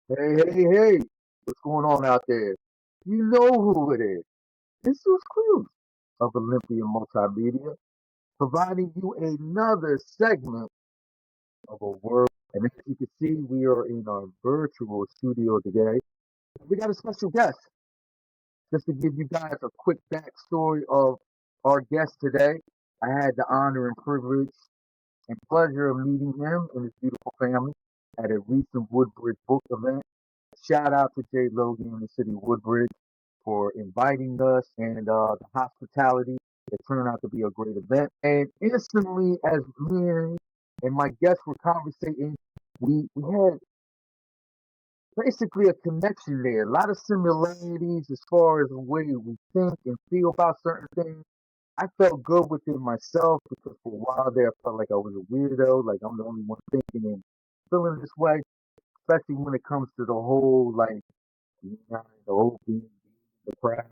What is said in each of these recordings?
Hey, what's going on out there? You know who it is. It's Zeus Cruz of Olympian Multimedia, providing you another segment of a world. And as you can see, we are in our virtual studio today. We got a special guest. Just to give you guys a quick backstory of our guest today, I had the honor and privilege and pleasure of meeting him and his beautiful family at a recent Woodbridge book event. Shout out to Jay Logan in the city of Woodbridge for inviting us and the hospitality. It turned out to be a great event. And instantly, as me and my guests were conversating, we had basically a connection there. A lot of similarities as far as the way we think and feel about certain things. I felt good within myself because for a while there, I felt like I was a weirdo, like I'm the only one thinking and feeling this way, especially when it comes to the whole like the whole being the crowd,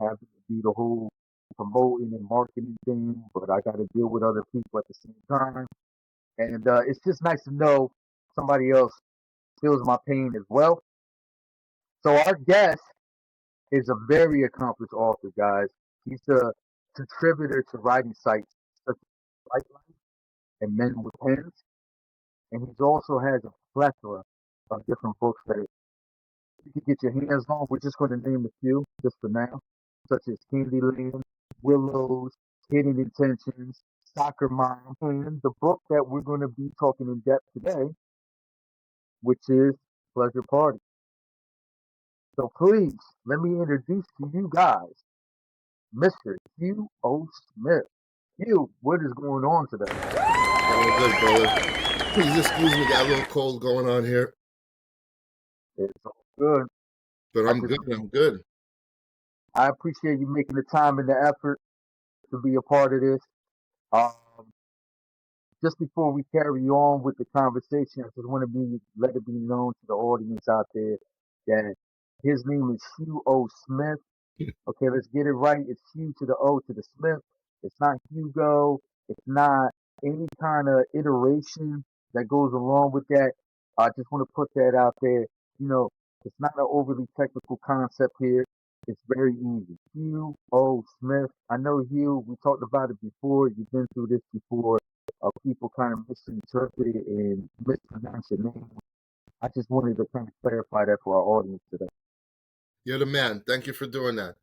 having to do the whole promoting and marketing thing, but I got to deal with other people at the same time. And it's just nice to know somebody else feels my pain as well. So our guest is a very accomplished author, guys. He's a contributor to writing sites such as Lifeline and Men with Pens, and he also has a plethora of different books that you can get your hands on. We're just going to name a few just for now, such as Candyland, Willows, Hidden Intentions, Soccer Mom, and the book that we're going to be talking in depth today, which is Pleasure Party. So please, let me introduce to you guys Mr. Hugh O. Smith. Hugh, what is going on today? All good, brother. Please excuse me, got a little cold going on here, It's all good. but I I'm just good. I'm good. I appreciate you making the time and the effort to be a part of this. Um, just before we carry on with the conversation, I just want to let it be known to the audience out there that his name is Hugh O. Smith. Okay, let's get it right. It's Hugh to the O to the Smith. It's not Hugo. It's not any kind of iteration that goes along with that. I just want to put that out there. You know, it's not an overly technical concept here. It's very easy. Hugh O. Smith. I know Hugh, we talked about it before. You've been through this before. People kind of misinterpret it and mispronounce your name. I just wanted to kind of clarify that for our audience today. You're the man. Thank you for doing that.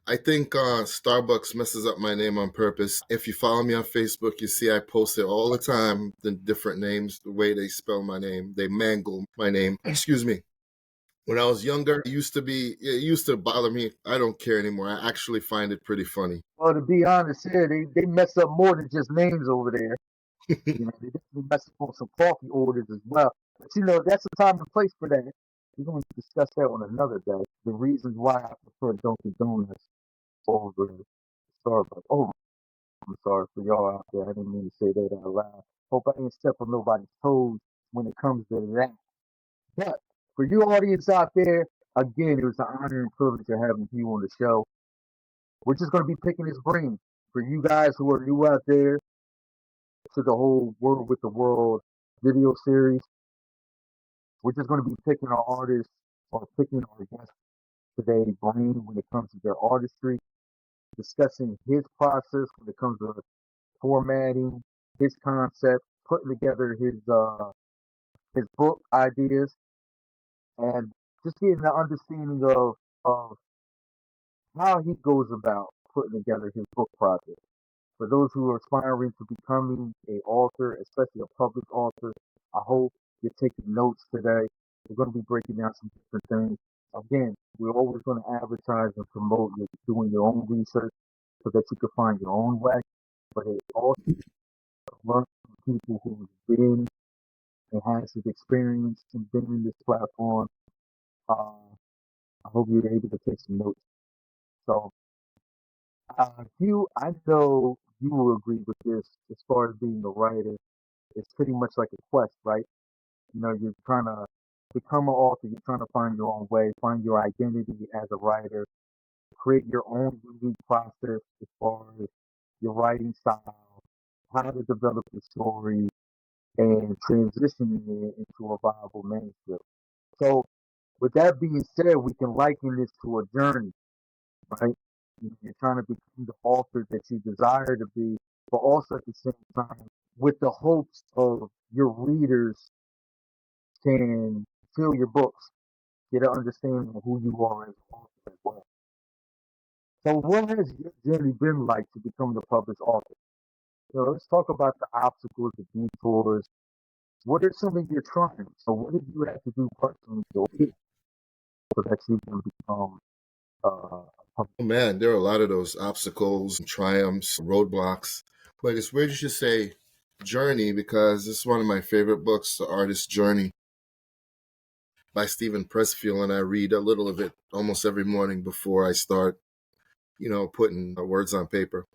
I think Starbucks messes up my name on purpose. If you follow me on Facebook, you see I post it all the time, the different names, the way they spell my name. They mangle my name. Excuse me. When I was younger, it used to bother me. I don't care anymore. I actually find it pretty funny. Well, to be honest here, they mess up more than just names over there. You know, they definitely mess up on some coffee orders as well. But you know, that's a time and place for that. We're going to discuss that on another day. The reasons why I prefer Dunkin' Donuts over Starbucks. Oh, I'm sorry for y'all out there. I didn't mean to say that out loud. Hope I didn't step on nobody's toes when it comes to that. But for you audience out there, again, it was an honor and privilege of having you on the show. We're just going to be picking his brain. For you guys who are new out there to the whole World with the World video series, we're just going to be picking our artists or picking our guests today brain when it comes to their artistry, discussing his process when it comes to formatting, his concept, putting together his book ideas, and just getting an understanding of how he goes about putting together his book project. For those who are aspiring to becoming a author, especially a public author, I hope you're taking notes today. We're going to be breaking down some different things. Again, we're always going to advertise and promote you doing your own research so that you can find your own way. But it also learn from people who've been and has this experience and been in this platform. Uh, I hope you're able to take some notes. So, Hugh, I know you will agree with this as far as being a writer. It's pretty much like a quest, right? You know, you're trying to become an author, you're trying to find your own way, find your identity as a writer, create your own unique process as far as your writing style, how to develop the story, and transitioning it into a viable manuscript. So, With that being said, we can liken this to a journey, right? You're trying to become the author that you desire to be, but also at the same time with the hopes of your readers can fill your books, get an understanding of who you are as an author as well. So what has your journey been like to become the published author? Let's talk about the obstacles, the detours. What are some of your triumphs? So what did you have to do personally so that you can become a published? Oh man, there are a lot of those obstacles, triumphs, roadblocks. But it's weird you should say journey because it's one of my favorite books, The Artist's Journey by Stephen Pressfield, and I read a little of it almost every morning before I start, putting words on paper.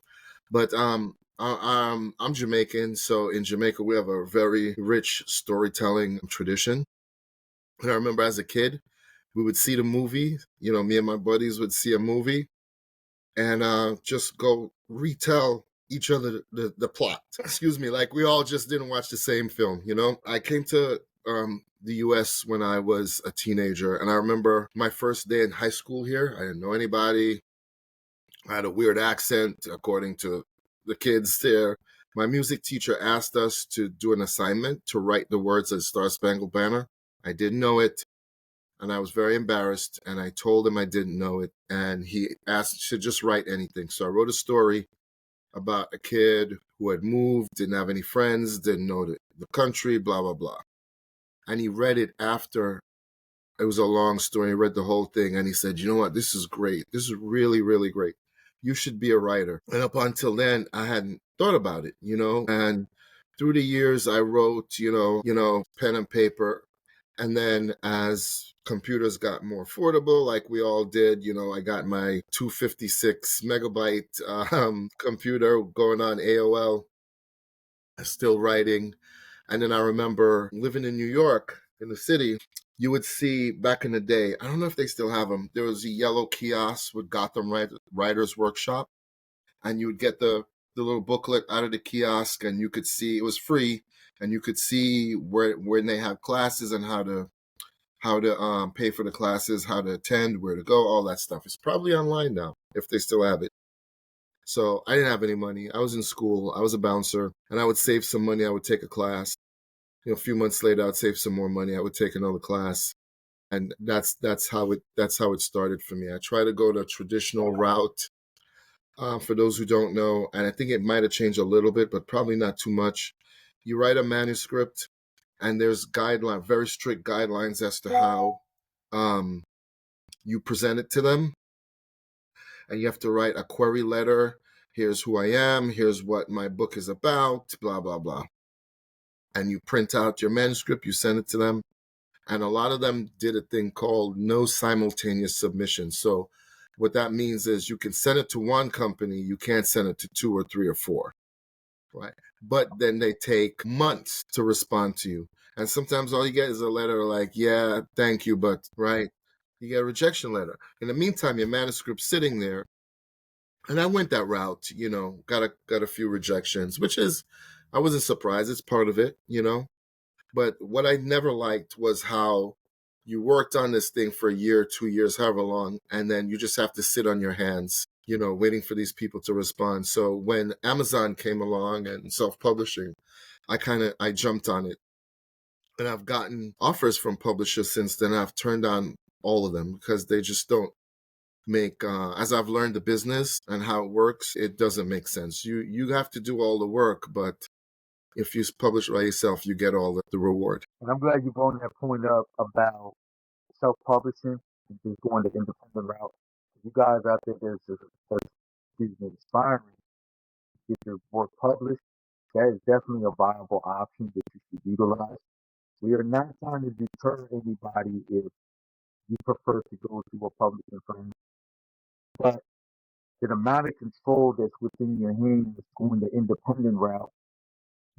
But I'm Jamaican, so in Jamaica we have a very rich storytelling tradition. And I remember as a kid, we would see the movie. Me and my buddies would see a movie and just go retell each other the plot. Excuse me, like we all just didn't watch the same film. I came to the U.S. when I was a teenager, and I remember my first day in high school here. I didn't know anybody. I had a weird accent, according to the kids there. My music teacher asked us to do an assignment to write the words of Star Spangled Banner. I didn't know it, and I was very embarrassed, and I told him I didn't know it, and he asked to just write anything. So I wrote a story about a kid who had moved, didn't have any friends, didn't know the country, blah, blah, blah. And he read it after. It was a long story. He read the whole thing, and he said, you know what, this is great. This is really, really great. You should be a writer. And up until then, I hadn't thought about it, and through the years, I wrote, pen and paper. And then as computers got more affordable, like we all did, I got my 256 megabyte computer going on AOL, still writing. And then I remember living in New York, in the city, you would see back in the day, I don't know if they still have them, there was a yellow kiosk with Gotham Writers Workshop. And you would get the little booklet out of the kiosk, and you could see, it was free, and you could see when they have classes and how to pay for the classes, how to attend, where to go, all that stuff. It's probably online now if they still have it. So I didn't have any money. I was in school. I was a bouncer, and I would save some money. I would take a class. A few months later, I'd save some more money. I would take another class, and that's how it started for me. I try to go the traditional route. For those who don't know, and I think it might have changed a little bit, but probably not too much. You write a manuscript, and there's very strict guidelines as to how you present it to them. And you have to write a query letter. Here's who I am. Here's what my book is about, blah, blah, blah. And you print out your manuscript. You send it to them. And a lot of them did a thing called no simultaneous submission. So what that means is you can send it to one company. You can't send it to 2 or 3 or 4. Right. But then they take months to respond to you. And sometimes all you get is a letter like, yeah, thank you, but, right, you get a rejection letter. In the meantime, your manuscript's sitting there. And I went that route, got a few rejections, which is, I wasn't surprised. It's part of it, But what I never liked was how you worked on this thing for a year, 2 years, however long, and then you just have to sit on your hands, waiting for these people to respond. So when Amazon came along and self-publishing, I jumped on it. And I've gotten offers from publishers since then. I've turned down all of them because they just don't make, as I've learned the business and how it works, it doesn't make sense. You have to do all the work, but if you publish by yourself, you get all the reward. And I'm glad you brought that point up about self-publishing and just going the independent route. You guys out there that's inspiring to get your work published, that is definitely a viable option that you should utilize. We are not trying to deter anybody if you prefer to go to a publishing firm, but the amount of control that's within your hands going the independent route,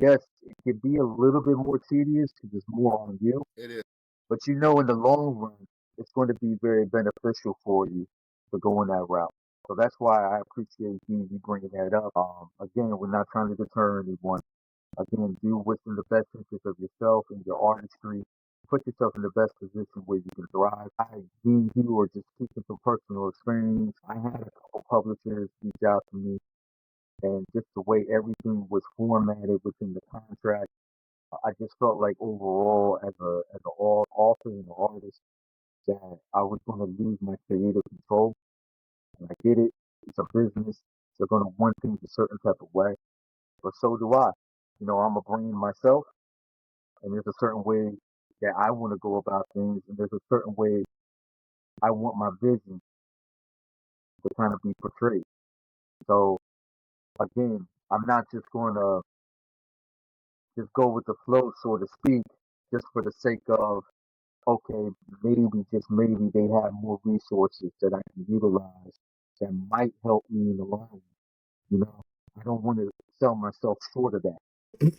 yes, it can be a little bit more tedious because it's more on you. It is. But in the long run, it's going to be very beneficial for you to go in that route. So that's why I appreciate you bringing that up. Again, we're not trying to deter anyone. Again, do what's in the best interest of yourself and your artistry. put yourself in the best position where you can thrive. I need you, or just speaking from personal experience, I had a couple publishers reach out to me, and just the way everything was formatted within the contract, I just felt like overall, as an author and an artist, that I was going to lose my creative control. And I get it; it's a business. They're going to want things a certain type of way, but so do I. I'm a brain myself, and there's a certain way that I want to go about things, and there's a certain way I want my vision to kind of be portrayed. So again, I'm not just going to just go with the flow, so to speak, just for the sake of, okay, maybe, just maybe they have more resources that I can utilize that might help me in the long run. You know, I don't want to sell myself short of that.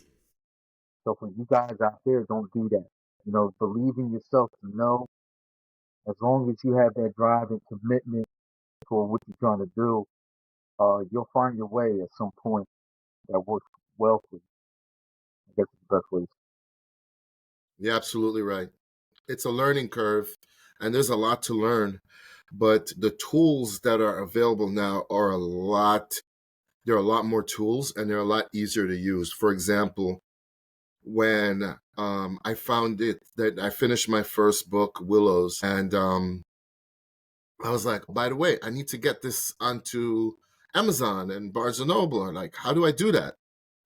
So for you guys out there, don't do that. Believe in yourself to know, as long as you have that drive and commitment for what you're trying to do, you'll find your way at some point that works well for you. I guess it's the best way. You're absolutely right. It's a learning curve, and there's a lot to learn. But the tools that are available now are a lot. There are a lot more tools, and they're a lot easier to use. For example, when I found it that I finished my first book, Willows, and I was like, by the way, I need to get this onto Amazon and Barnes and Noble. Like, how do I do that?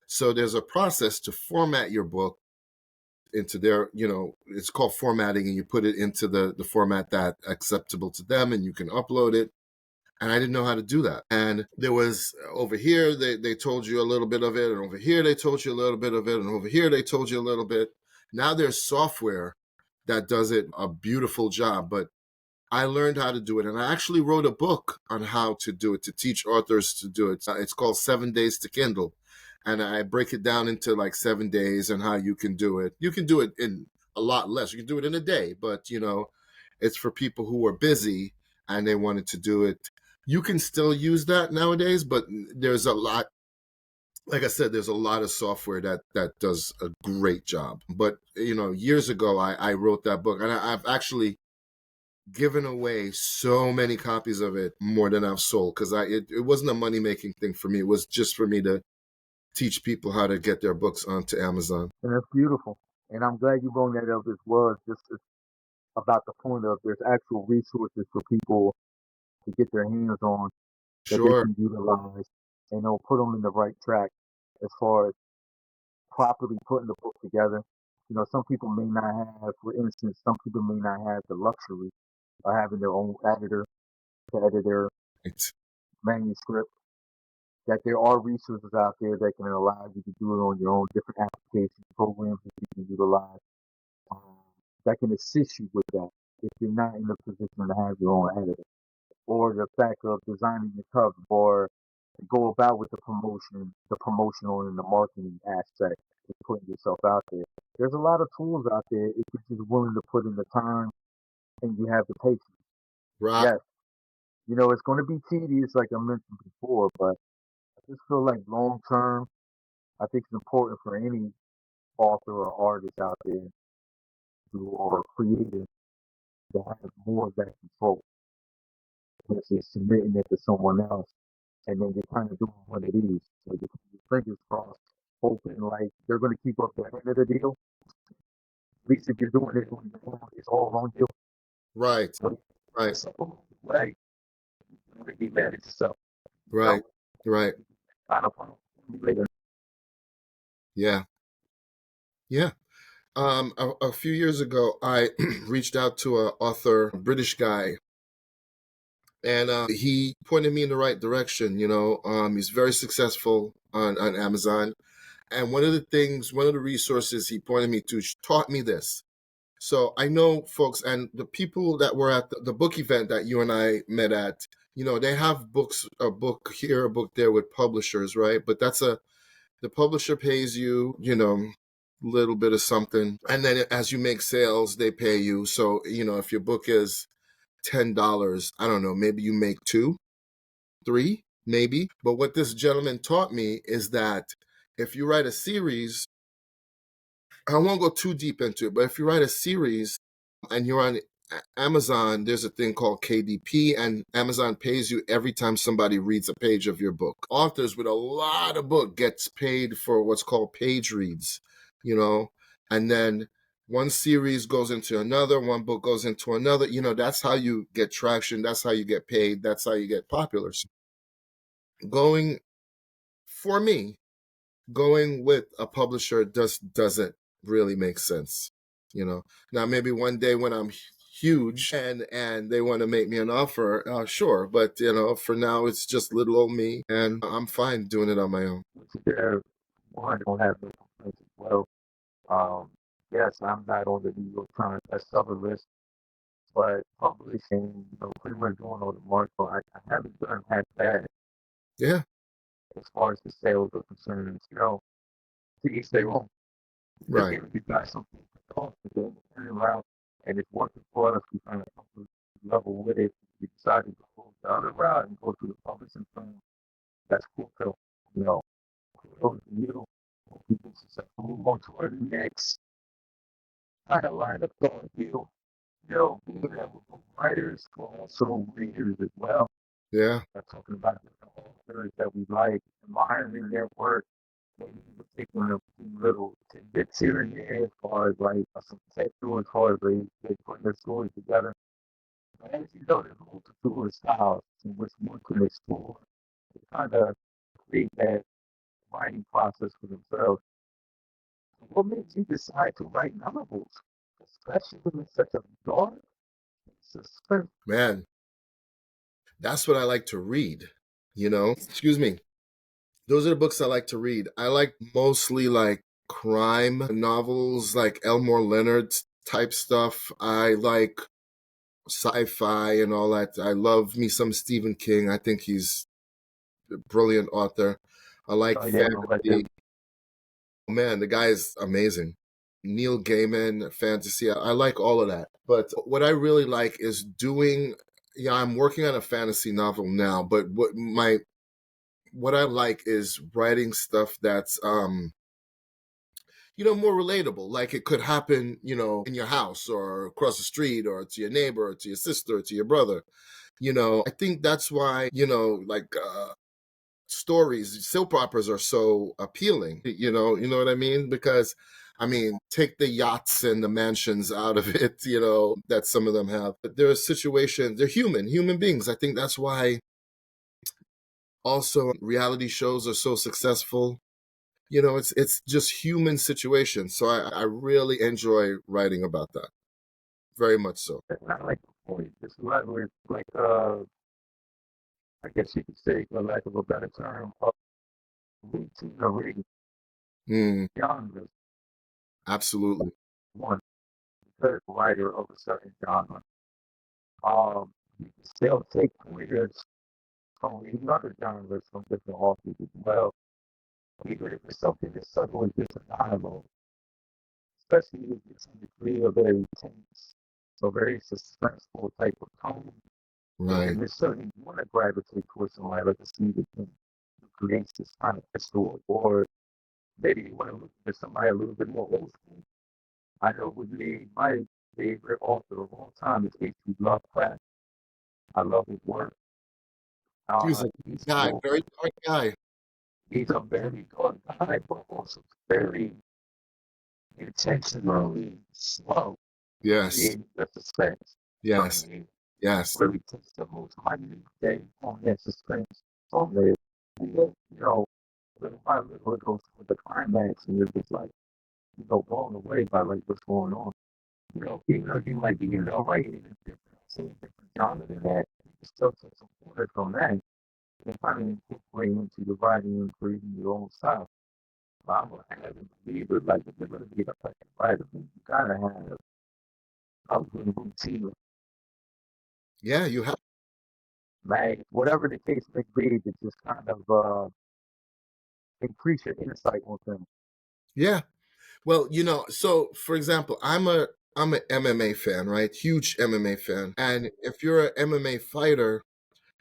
So there's a process to format your book into their, it's called formatting, and you put it into the format that acceptable to them, and you can upload it. And I didn't know how to do that. And there was, over here, they told you a little bit of it, and over here they told you a little bit of it, and over here they told you a little bit. Now there's software that does it a beautiful job, but I learned how to do it. And I actually wrote a book on how to do it, to teach authors to do it. It's called 7 Days to Kindle. And I break it down into like 7 days and how you can do it. You can do it in a lot less. You can do it in a day, but it's for people who are busy and they wanted to do it. You can still use that nowadays, but there's a lot, like I said, there's a lot of software that does a great job. But, years ago, I wrote that book, and I've actually given away so many copies of it, more than I've sold, because it wasn't a money-making thing for me. It was just for me to teach people how to get their books onto Amazon. And that's beautiful. And I'm glad you brought that up as well. It's about the point of, there's actual resources for people to get their hands on that they Sure. can utilize, and they'll put them in the right track as far as properly putting the book together. Some people may not have, for instance, some people may not have the luxury of having their own editor to edit their Right. manuscript. That there are resources out there that can allow you to do it on your own, different application programs that you can utilize, that can assist you with that if you're not in a position to have your own editor, or the fact of designing the cover, or go about with the promotional and the marketing aspect of putting yourself out there. There's a lot of tools out there if you're just willing to put in the time and you have the patience. Right. Yes, it's going to be tedious, like I mentioned before, but I just feel like long term, I think it's important for any author or artist out there who are creative to have more of that control versus submitting it to someone else, and then you're kind of doing what it is. So your fingers crossed, hoping like they're going to keep up the end of the deal. At least if you're doing it on your own, it's all on you. Right. So, Right. right, you be mad at yourself. Right. Right. I don't know. Later. Yeah. Yeah. A few years ago, I reached out to a author, a British guy, and he pointed me in the right direction. He's very successful on Amazon. And one of the resources he pointed me to taught me this. So I know folks, and the people that were at the book event that you and I met at, they have books, a book here, a book there with publishers, right? But the publisher pays you, little bit of something. And then as you make sales, they pay you. So, if your book is $10, I don't know, maybe you make 2, 3, maybe. But what this gentleman taught me is that if you write a series, I won't go too deep into it, but if you write a series and you're on Amazon, there's a thing called KDP, and Amazon pays you every time somebody reads a page of your book. Authors with a lot of book gets paid for what's called page reads, you know, and then one series goes into another, one book goes into another. You know, that's how you get traction. That's how you get paid. That's how you get popular. So going for me, going with a publisher just doesn't really make sense. You know, now maybe one day when I'm huge and they want to make me an offer, sure. But you know, for now it's just little old me, and I'm fine doing it on my own. Yeah, one don't have no complaints as well. Yes, I'm not on the New York Times bestseller list, but publishing, pretty much going on the market. I haven't done that bad Yeah, as far as the sales are concerned. To each their own. right. If you got something to talk to them, turn around, and it's working for us, we kind of come to the level with it. We decided to go the other route and go to the publishing firm. That's cool, too. You know, kudos to you. People should say, move on to our next kind of line of thought, being able to writers, but also readers as well. Yeah, Talking about the authors that we like, admiring their work, maybe taking a little tidbits here and there as far as like some textual, as far as they put their stories together. But as you know, there's a multitude of styles in which one can explore to kind of create that writing process for themselves. What makes you decide to write novels, especially in such a dark, suspense? man, that's what I like to read. You know, excuse me. Those are the books I like to read. I like mostly like crime novels, like Elmore Leonard type stuff. I like sci-fi and all that. I love me some Stephen King. I think he's a brilliant author. I like Oh yeah, don't let fantasy. them. Oh, man, the guy is amazing. Neil Gaiman, fantasy. I like all of that. But what I really like is doing, yeah, I'm working on a fantasy novel now, but what I like is writing stuff that's more relatable. Like it could happen, in your house or across the street or to your neighbor or to your sister or to your brother. I think that's why, like stories, soap operas are so appealing. You know what I mean? Because I mean, take the yachts and the mansions out of it, that some of them have. But there are situations, they're human beings. I think that's why also reality shows are so successful. It's just human situations. So I really enjoy writing about that. Very much so. It's not like the point. It's like I guess you could say, for lack of a better term, routine or reading Mm, genres. absolutely. One third writer of a certain genre. You can still take readers from reading other genres from different authors as well. Even if it's something as subtle as just a dialogue, especially if it's in degree of very tense, so very suspenseful type of tone. Right. And there's certainly you want to gravitate towards somebody like a Stephen King who creates this kind of crystal, or maybe you want to look at somebody a little bit more old school. I know with me, my favorite author of all time is H.P. Lovecraft. I love his work. He was a He's guy, cool. very dark guy. He's a very good guy, but also very intentionally slow Yes. in the suspense. So Yes. he Yes. really takes the most minute thing on that suspense on there. And then, little by little it goes to the climax, and you're just like, blown away by like what's going on. Even though you might be, writing in a different genre than that, you can still take some orders from that and kind of incorporate into your writing and creating your own style. But I'm a heavy believer, like if you're gonna be a fucking writer, you gotta have a good routine, Yeah, you have. man. Whatever the case may be, to just kind of increase your insight on things. Yeah. Well, so for example, I'm a MMA fan, right? Huge MMA fan. And if you're an MMA fighter,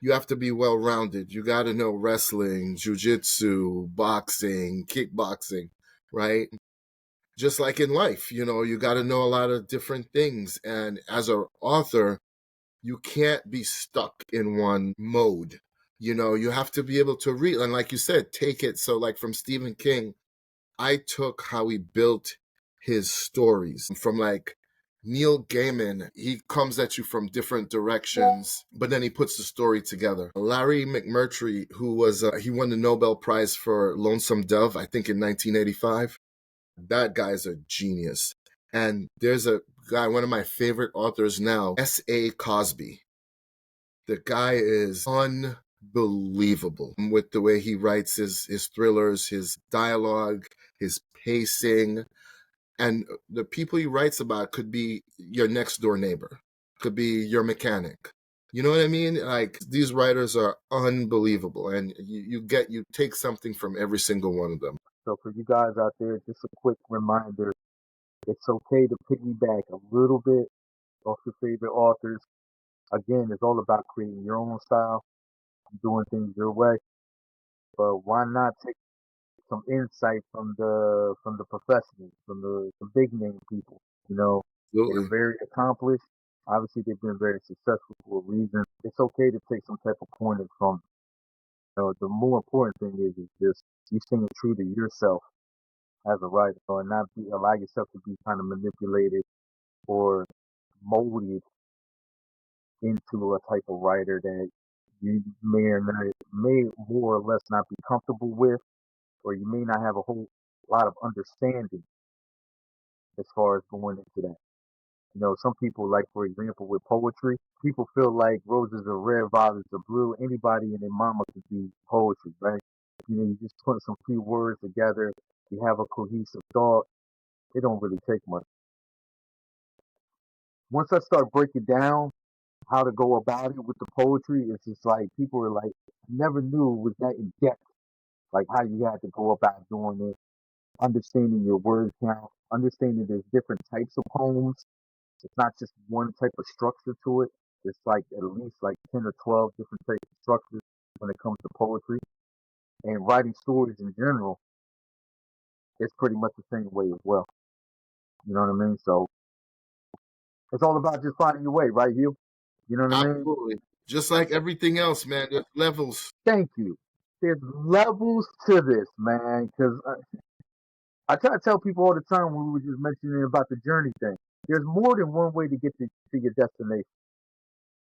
you have to be well rounded. You got to know wrestling, jujitsu, boxing, kickboxing, right? just like in life, you got to know a lot of different things. And as an author, you can't be stuck in one mode. You have to be able to read. And like you said, take it. So, like from Stephen King, I took how he built his stories from like Neil Gaiman. He comes at you from different directions, but then he puts the story together. Larry McMurtry, who was, he won the Nobel Prize for Lonesome Dove, I think in 1985. That guy's a genius. And there's a guy, one of my favorite authors now, S.A. Cosby. The guy is unbelievable with the way he writes his thrillers, his dialogue, his pacing. And the people he writes about could be your next door neighbor, could be your mechanic. You know what I mean? Like, these writers are unbelievable, and you take something from every single one of them. So for you guys out there, just a quick reminder, it's okay to piggyback a little bit off your favorite authors. Again, it's all about creating your own style, doing things your way. But why not take some insight from the professionals, from the big name people? They're Absolutely. very accomplished. Obviously, they've been very successful for a reason. It's okay to take some type of pointers from. The more important thing is just you staying true to yourself as a writer, and not allow yourself to be kind of manipulated or molded into a type of writer that you may more or less not be comfortable with, or you may not have a whole lot of understanding as far as going into that. Some people, like for example with poetry, people feel like roses are red, violets are blue. Anybody and their mama could be poetry, right? You just put some few words together, you have a cohesive thought. It don't really take much. Once I start breaking down how to go about it with the poetry, it's just like people are like, I never knew it was that in depth, like how you had to go about doing it, understanding your word count, understanding there's different types of poems. It's not just one type of structure to it. It's like at least like 10 or 12 different types of structures when it comes to poetry. And writing stories in general is pretty much the same way as well. You know what I mean? So it's all about just finding your way, right, Hugh? You know what I mean? Absolutely. Just like everything else, man, there's levels. Thank you. There's levels to this, man, because I try to tell people all the time when we were just mentioning about the journey thing. There's more than one way to get to your destination.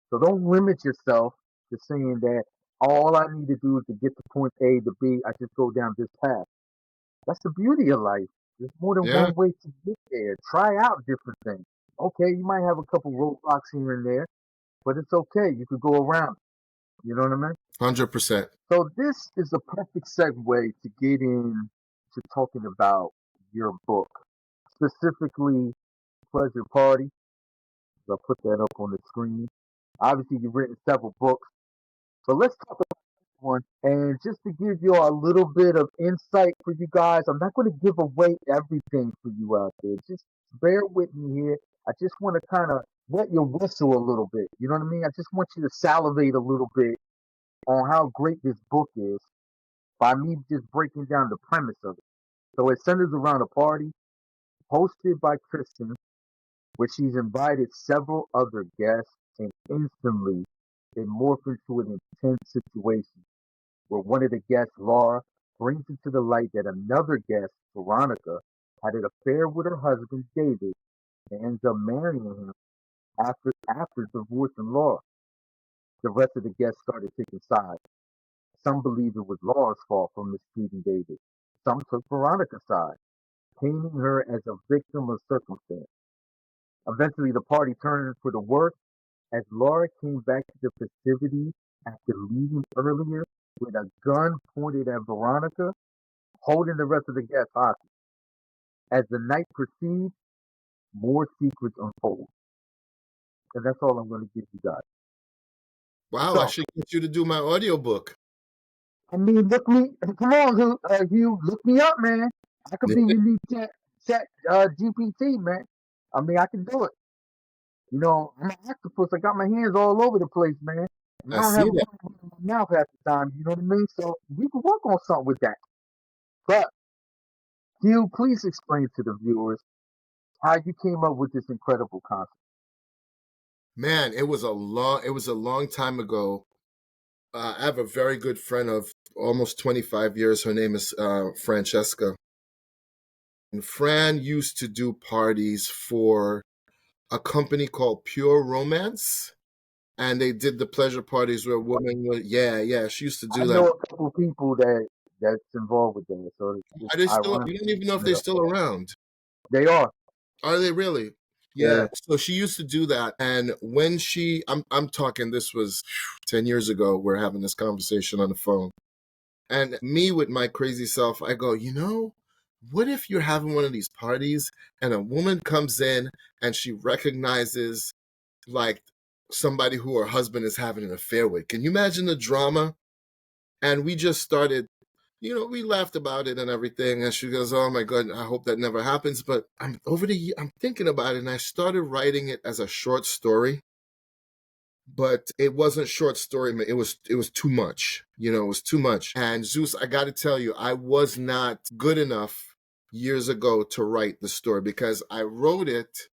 So don't limit yourself to saying that all I need to do is to get to point A to B. I just go down this path. That's the beauty of life. There's more than Yeah, one way to get there. Try out different things. Okay, you might have a couple roadblocks here and there, but it's okay. You could go around. You know what I mean? 100%. So this is a perfect segue to get in to talking about your book, specifically Pleasure Party. I'll put that up on the screen. Obviously, you've written several books, but let's talk about one. And just to give you a little bit of insight for you guys, I'm not going to give away everything for you out there. Just bear with me here. I just want to kind of wet your whistle a little bit. You know what I mean? I just want you to salivate a little bit on how great this book is by me just breaking down the premise of it. So it centers around a party hosted by Kristen, where she's invited several other guests, and instantly it morphs into an intense situation where one of the guests, Laura, brings it to the light that another guest, Veronica, had an affair with her husband, David, and ends up marrying him after divorcing Laura. The rest of the guests started taking sides. Some believed it was Laura's fault for mistreating David. Some took Veronica's side, painting her as a victim of circumstance. Eventually, the party turned for the worse as Laura came back to the festivities after leaving earlier with a gun pointed at Veronica, holding the rest of the guests hostage. As the night proceeds, more secrets unfold. And that's all I'm going to give you guys. Wow, I So, should get you to do my audiobook. I mean, come on, Hugh, look me up, man. I could be your new chat GPT, man. I mean, I can do it. I'm an octopus. I got my hands all over the place, man. And I I don't have see a that. button in my mouth half the time. You know what I mean? So we could work on something with that. But Hugh, please explain to the viewers how you came up with this incredible concept. Man, it was a long time ago. I have a very good friend of almost 25 years. Her name is Francesca. And Fran used to do parties for a company called Pure Romance. And they did the pleasure parties where women would, yeah, she used to I do that. know a couple people that's involved with that, so it's Are they still, ironic. you don't even know if You they're know. still around. They are. Are they really? Yeah. Yeah. So she used to do that. And when I'm talking, this was 10 years ago, we're having this conversation on the phone. And me with my crazy self, I go, what if you're having one of these parties and a woman comes in and she recognizes like somebody who her husband is having an affair with? Can you imagine the drama? And we just started, we laughed about it and everything. And she goes, "Oh my God, I hope that never happens." But I'm thinking about it, and I started writing it as a short story. But it wasn't short story. It was too much. It was too much. And Zeus, I got to tell you, I was not good enough years ago to write the story because I wrote it,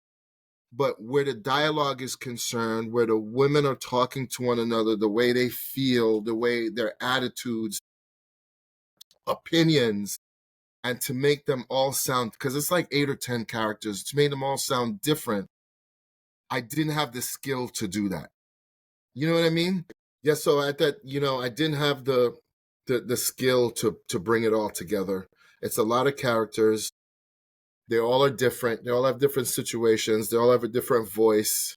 but where the dialogue is concerned, where the women are talking to one another, the way they feel, the way their attitudes, opinions, and to make them all sound, because it's like 8 or 10 characters, to make them all sound different, I didn't have the skill to do that. You know what I mean? Yeah, so at that, I didn't have the skill to bring it all together. It's a lot of characters. They all are different. They all have different situations. They all have a different voice,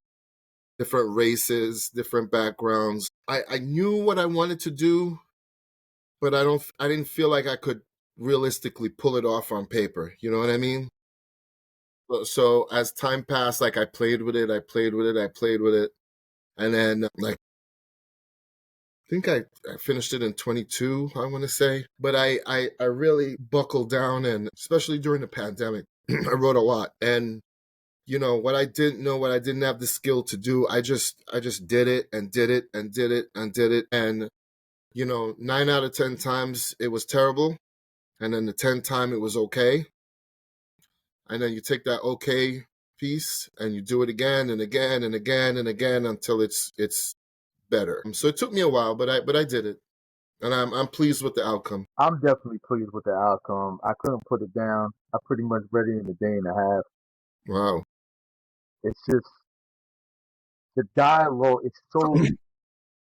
different races, different backgrounds. I knew what I wanted to do, but I didn't feel like I could realistically pull it off on paper. You know what I mean? So as time passed, like I played with it, and then like I think I finished it in 22, I want to say. But I really buckled down, and especially during the pandemic, I wrote a lot. And what I didn't know, what I didn't have the skill to do, I just did it and did it and did it and did it. And 9 out of 10 times it was terrible, and then the 10th time it was okay. And then you take that okay piece and you do it again and again and again and again until it's better. So it took me a while, but I did it, and I'm pleased with the outcome. I'm definitely pleased with the outcome. I couldn't put it down. I pretty much read it in a day and a half. Wow. It's just the dialogue.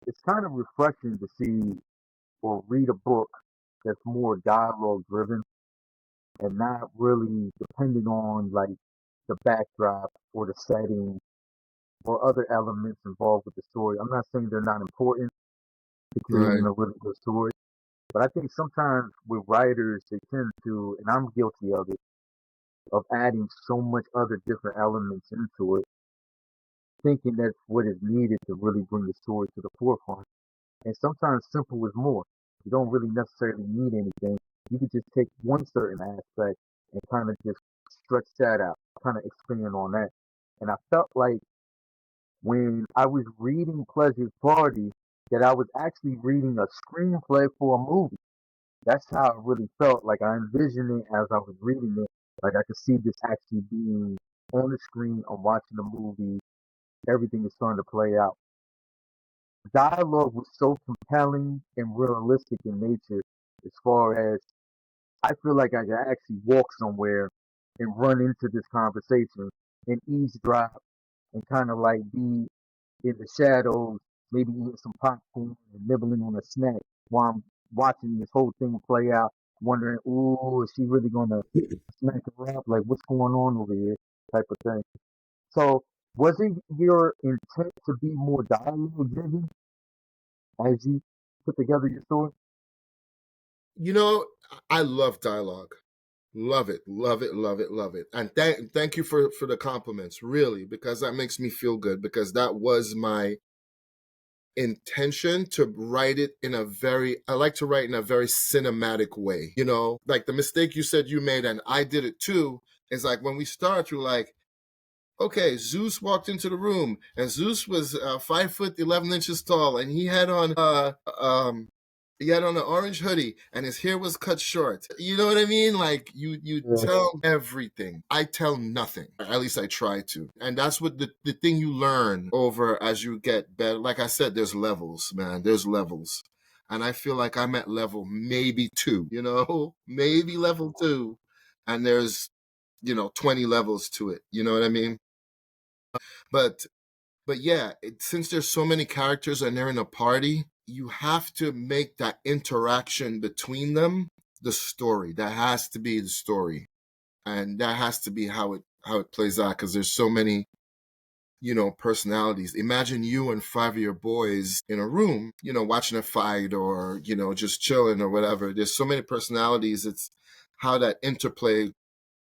It's kind of refreshing to see or read a book that's more dialogue driven and not really depending on like the backdrop or the setting or other elements involved with the story. I'm not saying they're not important to creating Right. a really good story, but I think sometimes with writers they tend to, and I'm guilty of it, of adding so much other different elements into it, thinking that's what is needed to really bring the story to the forefront. And sometimes simple is more. You don't really necessarily need anything. You could just take one certain aspect and kind of just stretch that out, kind of expand on that. And I felt like when I was reading Pleasure's Party, that I was actually reading a screenplay for a movie. That's how it really felt. Like I envisioned it as I was reading it. Like I could see this actually being on the screen. I'm watching the movie. Everything is starting to play out. Dialogue was so compelling and realistic in nature as far as I feel like I could actually walk somewhere and run into this conversation and eavesdrop and kind of like be in the shadows, maybe eating some popcorn and nibbling on a snack while I'm watching this whole thing play out, wondering, ooh, is she really gonna smack her up? Like, what's going on over here? Type of thing. So, was it your intent to be more dialogue driven as you put together your story? You know, I love dialogue. Love it, love it, love it, love it. And thank you for the compliments, really, because that makes me feel good, because that was my intention, to write it in a very, I like to write in a very cinematic way. Like the mistake you said you made, and I did it too, is like when we start, you're like, okay, Zeus walked into the room, and Zeus was 5 foot 11 inches tall, and he had on He had on an orange hoodie and his hair was cut short. You know what I mean? Like you Yeah. tell everything. I tell nothing. At least I try to. And that's what the thing you learn over as you get better. Like I said, there's levels, man. There's levels. And I feel like I'm at level maybe 2, maybe level 2. And there's, 20 levels to it. You know what I mean? But yeah, since there's so many characters and they're in a party, you have to make that interaction between them the story. That has to be the story, and that has to be how it plays out. Because there's so many, personalities. Imagine you and 5 of your boys in a room, watching a fight or just chilling or whatever. There's so many personalities. It's how that interplay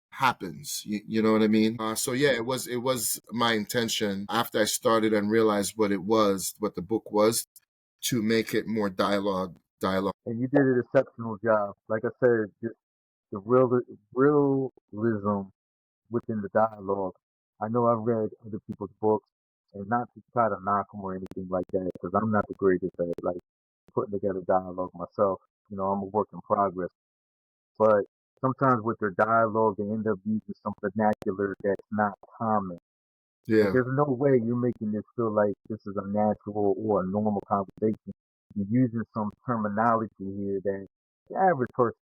happens. You know what I mean? So yeah, it was my intention after I started and realized what the book was, to make it more dialogue. And you did an exceptional job. Like I said, just the realism within the dialogue. I know I've read other people's books, and not to try to knock them or anything like that, because I'm not the greatest at like putting together dialogue myself. I'm a work in progress. But sometimes with their dialogue, they end up using some vernacular that's not common. Like Yeah, there's no way you're making this feel like this is a natural or a normal conversation. You're using some terminology here that the average person,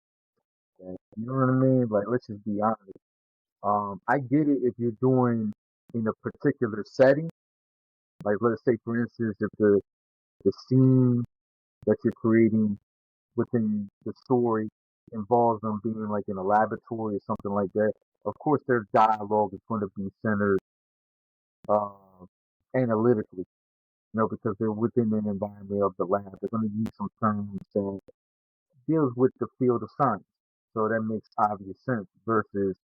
you know what I mean? Like let's just be honest. I get it if you're doing in a particular setting. Like let's say for instance, if the scene that you're creating within the story involves them being like in a laboratory or something like that. Of course, their dialogue is going to be centered uh, analytically, because they're within an environment of the lab. They're going to use some terms that deals with the field of science. So that makes obvious sense versus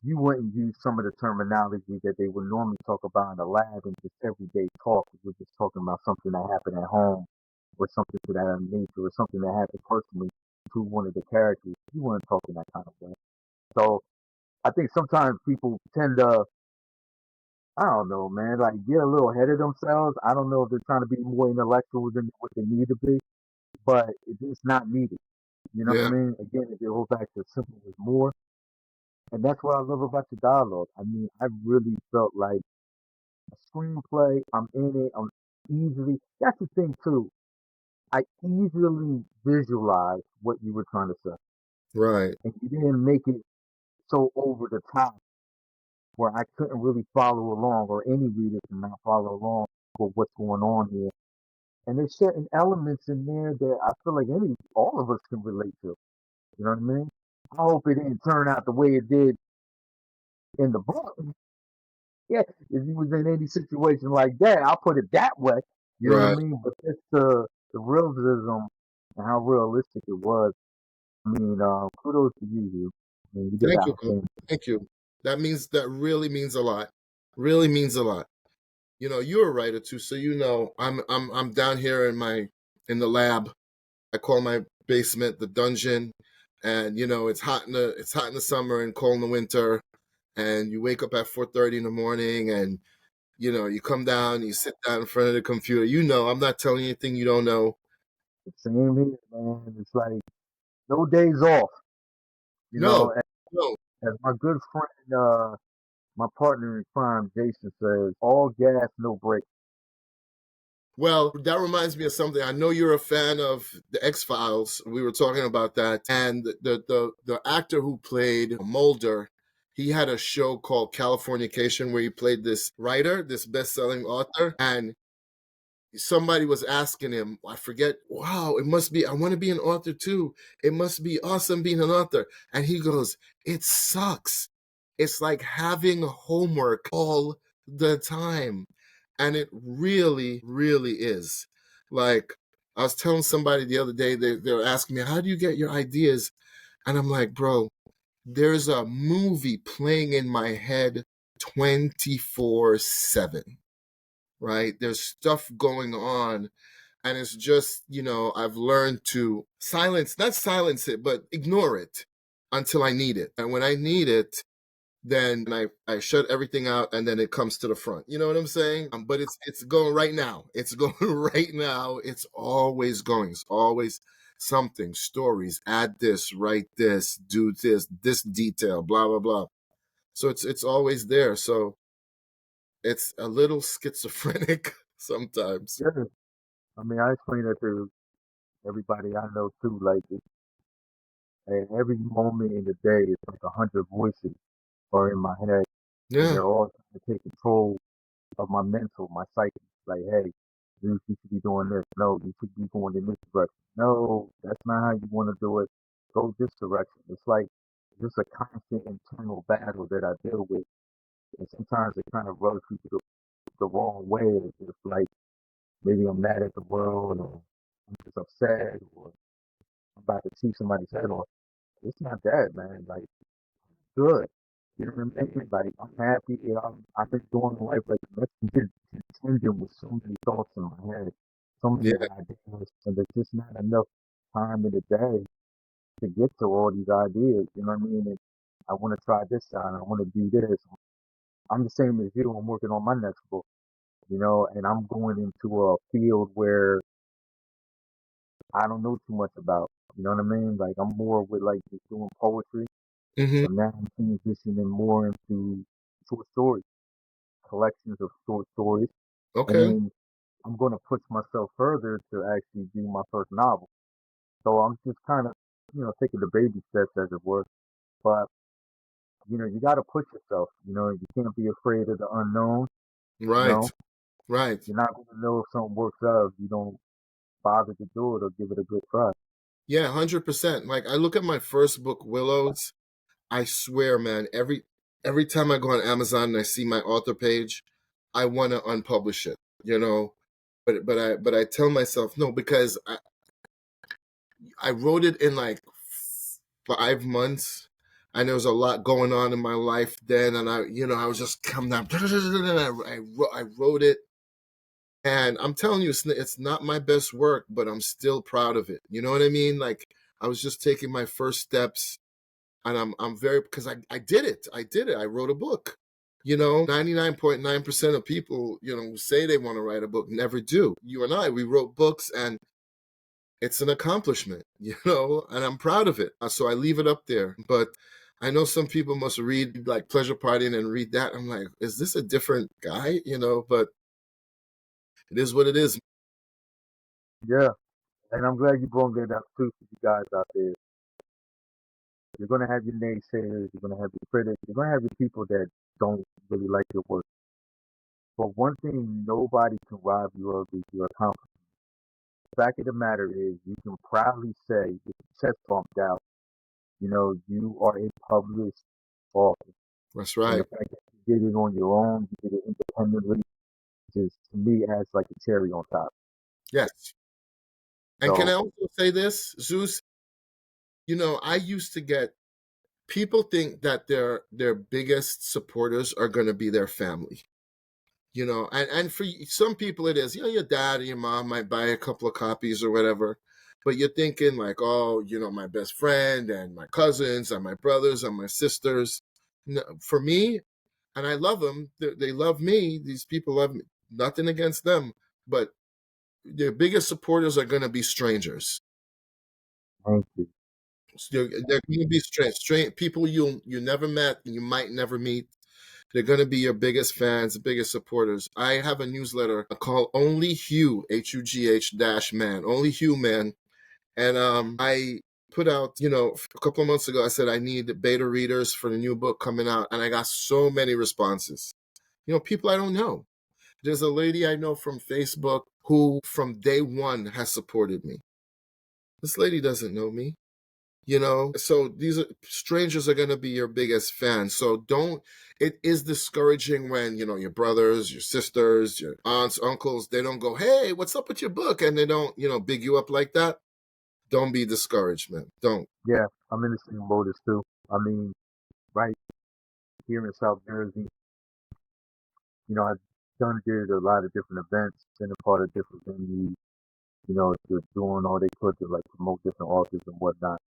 you wouldn't use some of the terminology that they would normally talk about in the lab and just everyday talk. We're just talking about something that happened at home or something to that nature or something that happened personally to one of the characters. You weren't talking that kind of way. So I think sometimes people tend to, I don't know, man, like get a little ahead of themselves. I don't know if they're trying to be more intellectual than what they need to be, but it's not needed. You know what I yeah, mean? Again, it goes back to simple is more. And that's what I love about the dialogue. I mean, I really felt like a screenplay, I'm in it, I'm easily, that's the thing too. I easily visualize what you were trying to say. right. And you didn't make it so over the top where I couldn't really follow along or any reader can not follow along with what's going on here. And there's certain elements in there that I feel like all of us can relate to. You know what I mean? I hope it didn't turn out the way it did in the book. Yeah, if you was in any situation like that, I'll put it that way. You know what I Right. mean? But it's the realism and how realistic it was. I mean, kudos to you, you. I mean, you did Thank you, bro. outstanding. Thank you. That really means a lot. Really means a lot. You're a writer too, so I'm down here in the lab. I call my basement the dungeon, and it's hot in the summer and cold in the winter, and you wake up at 4:30 in the morning, and you come down, you sit down in front of the computer. I'm not telling you anything you don't know. Same here, man. It's like no days off. You No, know, no. as my good friend, my partner in crime, Jason says, all gas, no brakes. Well, that reminds me of something. I know you're a fan of the X-Files. We were talking about that, and the actor who played Mulder, he had a show called Californication where he played this writer, this best-selling author, and somebody was asking him, I forget, wow, it must be, I want to be an author too. It must be awesome being an author. And he goes, it sucks. It's like having homework all the time. And it really, really is. Like, I was telling somebody the other day, they were asking me, how do you get your ideas? And I'm like, bro, there's a movie playing in my head 24/7, right? There's stuff going on, and it's just, I've learned to not silence it, but ignore it until I need it. And when I need it, then I shut everything out and then it comes to the front. You know what I'm saying? But it's going right now. It's going right now. It's always going. It's always something, stories, add this, write this, do this detail, blah, blah, blah. So it's always there. So it's a little schizophrenic sometimes. Yeah. I mean, I explain that to everybody I know too. Like, at every moment in the day, it's like 100 voices are in my head, and Yeah. they're all trying to take control of my mental, my psyche. Like, hey, you should be doing this. No, you should be going in this direction. No, that's not how you want to do it. Go this direction. It's like just a constant internal battle that I deal with, and sometimes it kind of rubs people the wrong way. It's just like maybe I'm mad at the world, or I'm just upset, or I'm about to cheat somebody's head off. It's not that, man. Like, good. You know what I mean? Like, I'm happy. You know, I've been doing life like Mexican contending with so many thoughts in my head, so many Yeah. ideas, and there's just not enough time in the day to get to all these ideas. You know what I mean? And I want to try this out. I want to do this. I'm the same as you. I'm working on my next book, and I'm going into a field where I don't know too much about. You know what I mean? Like, I'm more with like just doing poetry, Hmm. but now I'm transitioning more into short stories, collections of short stories, and Okay. then I'm going to push myself further to actually do my first novel. So I'm just kind of, taking the baby steps as it were. But you got to push yourself. You can't be afraid of the unknown. You Right. know, Right. you're not going to know if something works out if you don't bother to do it or give it a good try. Yeah, 100%. Like I look at my first book, Willows. I swear, man, every time I go on Amazon and I see my author page, I want to unpublish it, you know. But I tell myself no because I wrote it in like 5 months, and there was a lot going on in my life then, and I was just coming down. I wrote it, and I'm telling you, it's not my best work, but I'm still proud of it. You know what I mean? Like I was just taking my first steps, and I'm very because I did it. I did it. I wrote a book. 99.9% of people, who say they want to write a book never do. You and I, we wrote books, and it's an accomplishment, and I'm proud of it. So I leave it up there. But I know some people must read like Pleasure Party and read that. I'm like, is this a different guy? But it is what it is. Yeah, and I'm glad you brought that up too for you guys out there. You're going to have your naysayers. You're going to have your critics. You're going to have your people that don't really like your work. But one thing nobody can rob you of is your accomplishment. The fact of the matter is, you can proudly say, with your chest pumped out, you are a published author. That's And the right. fact that you did it on your own, you did it independently, just to me adds like a cherry on top. Yes. And can So, I also say this, Zeus? I used to get people think that their biggest supporters are going to be their family. And for some people it is, your dad or your mom might buy a couple of copies or whatever, but you're thinking like, oh, my best friend and my cousins and my brothers and my sisters. No, for me, and I love them, they love me, these people love me, nothing against them, but their biggest supporters are going to be strangers. thank you. So they're going to be strange people you never met, you might never meet. They're going to be your biggest fans, biggest supporters. I have a newsletter called Only Hugh, HUGH dash man, Only Hugh man. And I put out, a couple of months ago, I said I need beta readers for the new book coming out. And I got so many responses. People I don't know. There's a lady I know from Facebook who from day one has supported me. This lady doesn't know me. So these strangers are going to be your biggest fans. So it is discouraging when your brothers, your sisters, your aunts, uncles, they don't go, hey, what's up with your book, and they don't big you up like that. Don't be discouraged, man. Don't. Yeah, I'm in the same boat as too. I mean, right here in South Jersey, I've did a lot of different events, been a part of different venues, just doing all they could to like promote different authors and whatnot.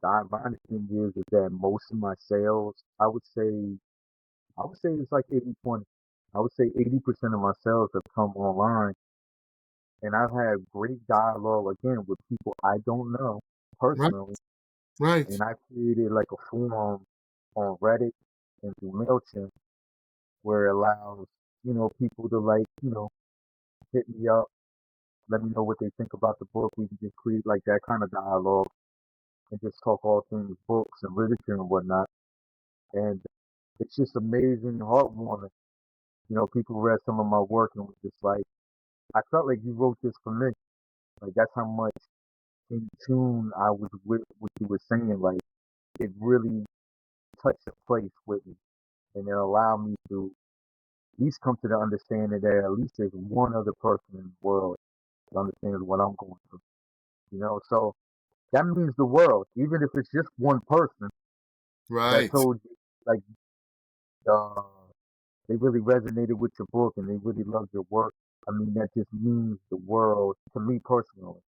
The ironic thing is that most of my sales, I would say it's like 80/20. I would say 80% of my sales have come online, and I've had great dialogue again with people I don't know Right. personally, Right. and I created like a forum on Reddit and through MailChimp where it allows, people to like, hit me up, let me know what they think about the book. We can just create like that kind of dialogue and just talk all things books and literature and whatnot. And it's just amazing, heartwarming. People read some of my work and was just like, I felt like you wrote this for me. Like that's how much in tune I was with what you were saying. Like it really touched a place with me, and it allowed me to at least come to the understanding that at least there's one other person in the world that understands what I'm going through. So that means the world, even if it's just one person that Right. told you, like, uh, they really resonated with your book and they really loved your work. I mean, that just means the world to me personally.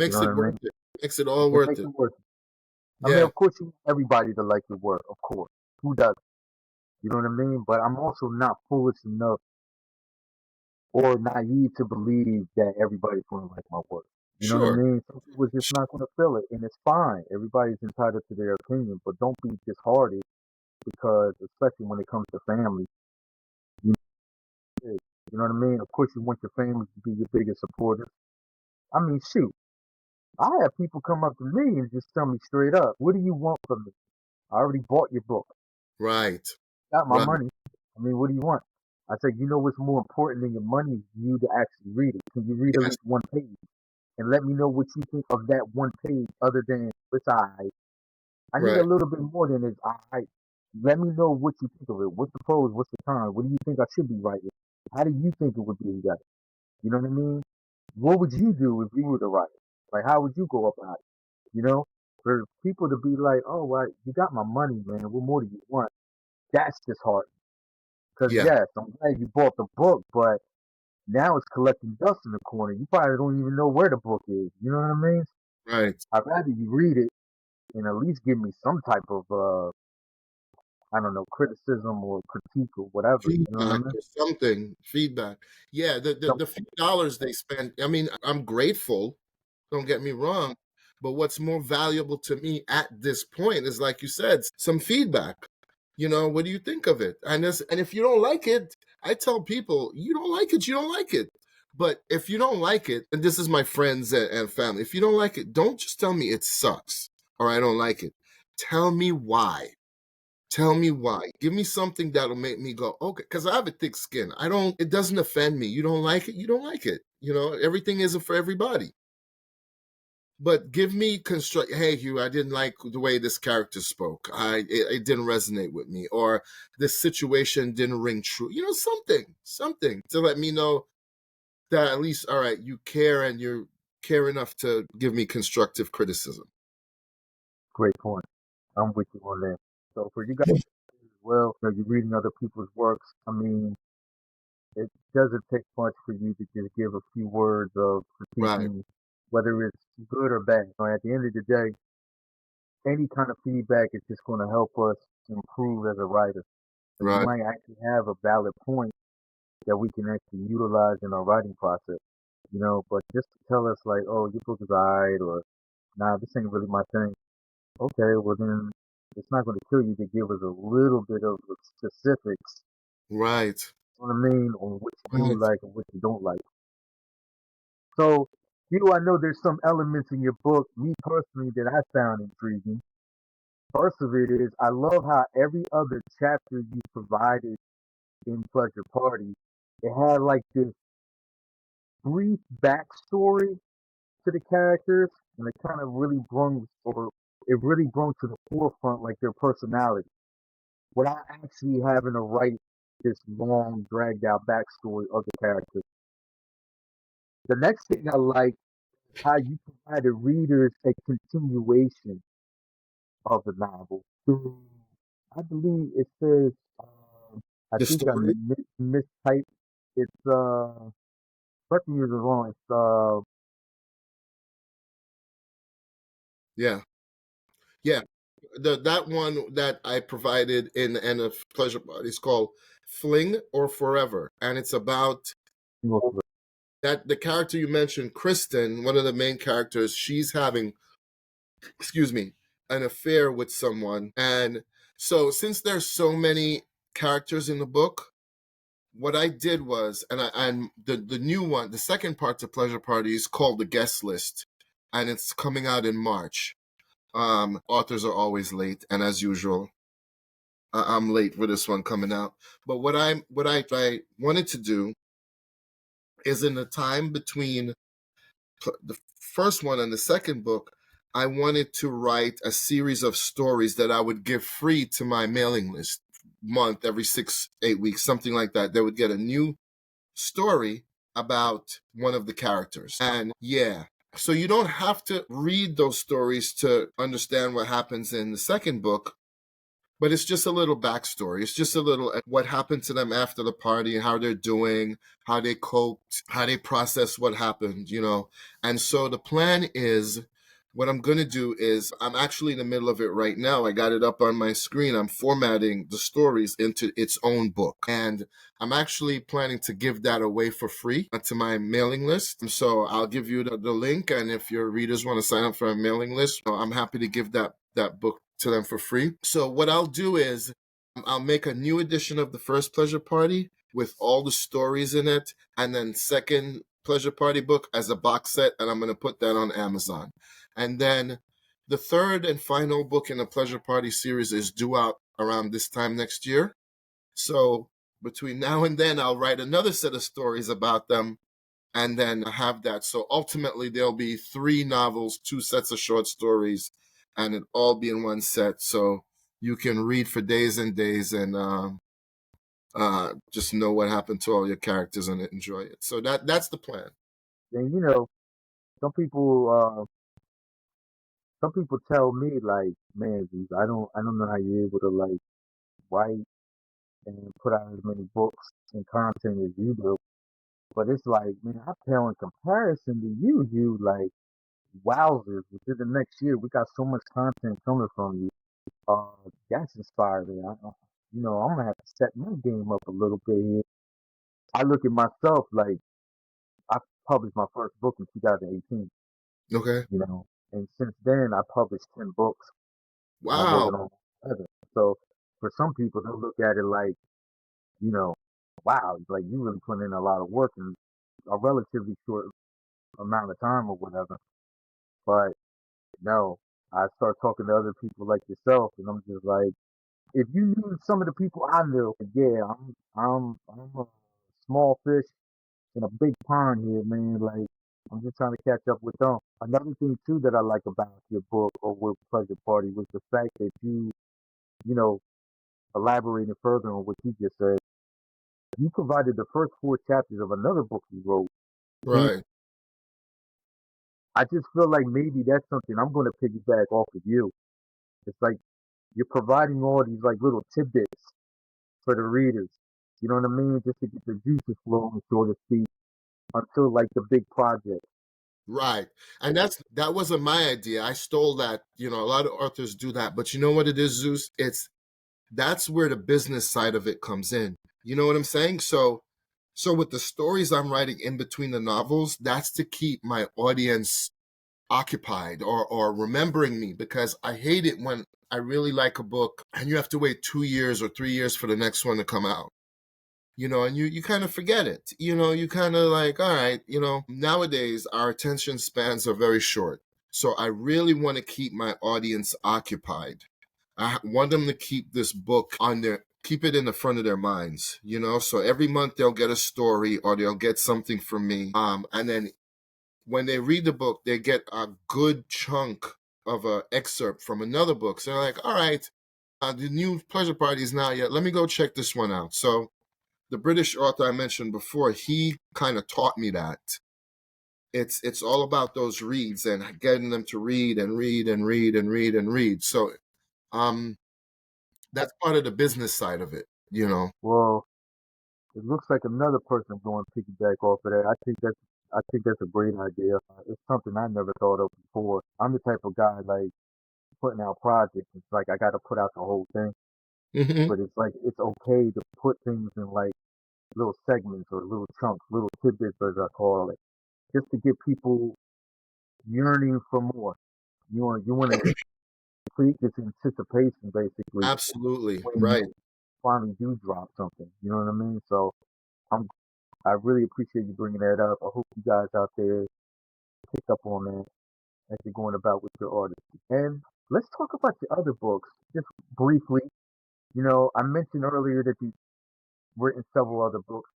You know Makes what it I worth mean? it. Makes it all It worth makes it. it worth it. I mean, Yeah. of course, you want everybody to like your work, of course. Who doesn't? You know what I mean? But I'm also not foolish enough or naive to believe that everybody's going to like my work. You know what I Sure. mean? Some people are just not going to feel it, and it's fine. Everybody's entitled to their opinion, but don't be disheartened because, especially when it comes to family, you know, you know what I mean? Of course, you want your family to be your biggest supporters. I mean, shoot, I have people come up to me and just tell me straight up, "What do you want from me? I already bought your book, Right. got my Right. money. I mean, what do you want?" I said, "You know what's more important than your money is you to actually read it. Can you read at Yes. least one page and let me know what you think of that one page other than it's alright. I need a Right. little bit more than it's alright. Let me know what you think of it. What's the pros? What's the cons? What do you think I should be writing? How do you think it would be better? You know what I mean? What would you do if you were the writer? Like, how would you go about it? You know, for people to be like, oh, well, you got my money, man. What more do you want? That's disheartening. Because, Yeah. yes, I'm glad you bought the book, but now it's collecting dust in the corner. You probably don't even know where the book is. You know what I mean? Right. I'd rather you read it and at least give me some type of, I don't know, criticism or critique or whatever. You know what I Feedback mean? or something. Feedback. Yeah. The few dollars they spend. I mean, I'm grateful. Don't get me wrong. But what's more valuable to me at this point is, like you said, some feedback. What do you think of it? And if you don't like it, I tell people, you don't like it, you don't like it. But if you don't like it, and this is my friends and family, if you don't like it, don't just tell me it sucks or I don't like it. Tell me why. Tell me why. Give me something that'll make me go, okay, because I have a thick skin. It doesn't offend me. You don't like it, you don't like it. Everything isn't for everybody. But give me construct. Hey, Hugh, I didn't like the way this character spoke. It didn't resonate with me, or this situation didn't ring true. Something to let me know that at least, all right, you care and you care enough to give me constructive criticism. Great point. I'm with you on that. So for you guys as well, you're reading other people's works. I mean, it doesn't take much for you to just give a few words of Right, critiquing, whether it's good or bad. At the end of the day, any kind of feedback is just going to help us improve as a writer. Because you right, might actually have a valid point that we can actually utilize in our writing process. But just to tell us like, oh, your book is alright, or nah, this ain't really my thing. Okay, well then it's not going to kill you to give us a little bit of the specifics, right, you know what I mean, on what you do right, like and what you don't like. So, I know there's some elements in your book, me personally, that I found intriguing. First of it is I love how every other chapter you provided in Pleasure Party, it had like this brief backstory to the characters, and it really brought to the forefront like their personality, without actually having to write this long, dragged out backstory of the characters. The next thing I like is how you provided readers a continuation of the novel through, I believe it says, I the think I story. mistyped. It's, correct me if I'm wrong. It's, Yeah, Yeah, that one that I provided in the end of Pleasure Party is called Fling or Forever, and it's about that the character you mentioned, Kristen, one of the main characters. She's having, excuse me, an affair with someone, and so since there's so many characters in the book, what I did was, and the new one, the second part to Pleasure Party is called The Guest List, and it's coming out in March. Authors are always late, and as usual, I'm late for this one coming out. But what I wanted to do is in the time between the first one and the second book, I wanted to write a series of stories that I would give free to my mailing list month, every 6-8 weeks, something like that. They would get a new story about one of the characters. And yeah, so you don't have to read those stories to understand what happens in the second book, but it's just a little backstory. It's just a little what happened to them after the party, how they're doing, how they coped, how they process what happened. And so the plan is, what I'm going to do is, I'm actually in the middle of it right now. I got it up on my screen. I'm formatting the stories into its own book. And I'm actually planning to give that away for free to my mailing list. So I'll give you the link. And if your readers want to sign up for a mailing list, I'm happy to give that book to them for free. So what I'll do is, I'll make a new edition of the first Pleasure Party with all the stories in it, and then second Pleasure Party book as a box set, and I'm going to put that on Amazon. And then the third and final book in the Pleasure Party series is due out around this time next year. So between now and then, I'll write another set of stories about them and then have that. So ultimately, there'll be 3 novels, 2 sets of short stories, and it all be in one set. So you can read for days and days and just know what happened to all your characters and enjoy it. So that's the plan. And some people, some people tell me like, man, Zeus, I don't know how you're able to like write and put out as many books and content as you do. But it's like, man, I pale in comparison to you like, wowzers, within the next year, we got so much content coming from you. That's inspiring. I'm gonna have to set my game up a little bit here. I look at myself like I published my first book in 2018, Okay. and since then I published 10 books, and I'm Wow. working on 11. So for some people, they'll look at it like, you know, wow, like you really put in a lot of work in a relatively short amount of time or whatever. But no, I start talking to other people like yourself, and I'm just like, if you knew some of the people I knew, yeah, I'm a small fish in a big pond here, man. Like I'm just trying to catch up with them. Another thing too that I like about your book or with Pleasure Party was the fact that you know, elaborating further on what you just said, you provided the first 4 chapters of another book you wrote. And Right. I just feel like maybe that's something I'm going to piggyback off of you. It's like you're providing all these like little tidbits for the readers. You know what I mean? Just to get the juices flowing, so to speak, until like the big project. Right. And that wasn't my idea. I stole that. A lot of authors do that. But you know what it is, Zeus? That's where the business side of it comes in. You know what I'm saying? So with the stories I'm writing in between the novels, that's to keep my audience occupied or remembering me, because I hate it when I really like a book and you have to wait 2 years or 3 years for the next one to come out. And you kind of forget it. You kind of like, all right, nowadays our attention spans are very short. So I really want to keep my audience occupied. I want them to keep this book keep it in the front of their minds. So every month they'll get a story or they'll get something from me. And then when they read the book, they get a good chunk of an excerpt from another book. So they're like, all right, the new Pleasure Party is not yet. Let me go check this one out. So the British author I mentioned before, he kind of taught me that. It's all about those reads and getting them to read and read and read and read and read. So that's part of the business side of it. Well, it looks like another person going to piggyback off of that. I think that's a great idea. It's something I never thought of before. I'm the type of guy like putting out projects, it's like I got to put out the whole thing. Hmm. But it's like it's okay to put things in like little segments or little chunks, little tidbits as I call it, just to get people yearning for more. You want to create this anticipation basically Absolutely. when Right. you finally do drop something. You know what I mean? So I'm I really appreciate you bringing that up. I hope you guys out there pick up on that as you're going about with your artistry. And let's talk about your other books just briefly. I mentioned earlier that you've written several other books.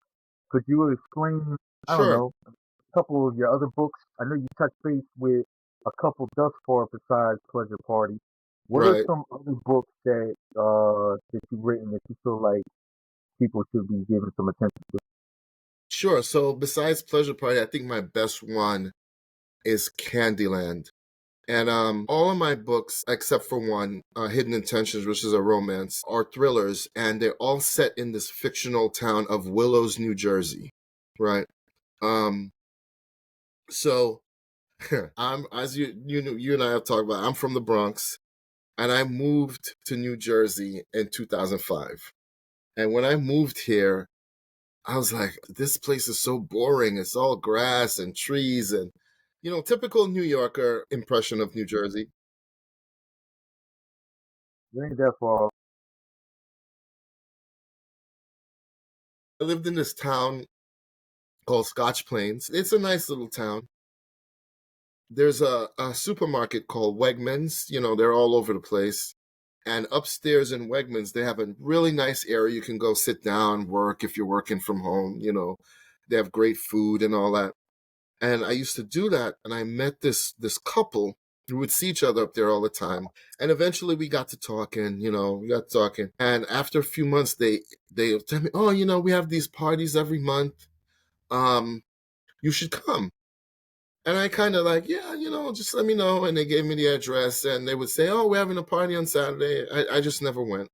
Could you explain, I don't Sure. know, a couple of your other books? I know you touched base with a couple thus far besides Pleasure Party. What are Right. some other books that you've written that you feel like people should be giving some attention to? Sure. So besides Pleasure Party, I think my best one is Candyland. And all of my books, except for one, Hidden Intentions, which is a romance, are thrillers, and they're all set in this fictional town of Willows, New Jersey, right? Um, so I'm as you and I have talked about. I'm from the Bronx, and I moved to New Jersey in 2005. And when I moved here, I was like, this place is so boring. It's all grass and trees and typical New Yorker impression of New Jersey. You ain't that far. I lived in this town called Scotch Plains. It's a nice little town. There's a supermarket called Wegmans. They're all over the place. And upstairs in Wegmans, they have a really nice area you can go sit down, work if you're working from home. They have great food and all that. And I used to do that. And I met this couple who would see each other up there all the time. And eventually we got to talking, we got talking. And after a few months, they tell me, oh, we have these parties every month. You should come. And I kind of like, yeah, just let me know. And they gave me the address and they would say, oh, we're having a party on Saturday. I just never went.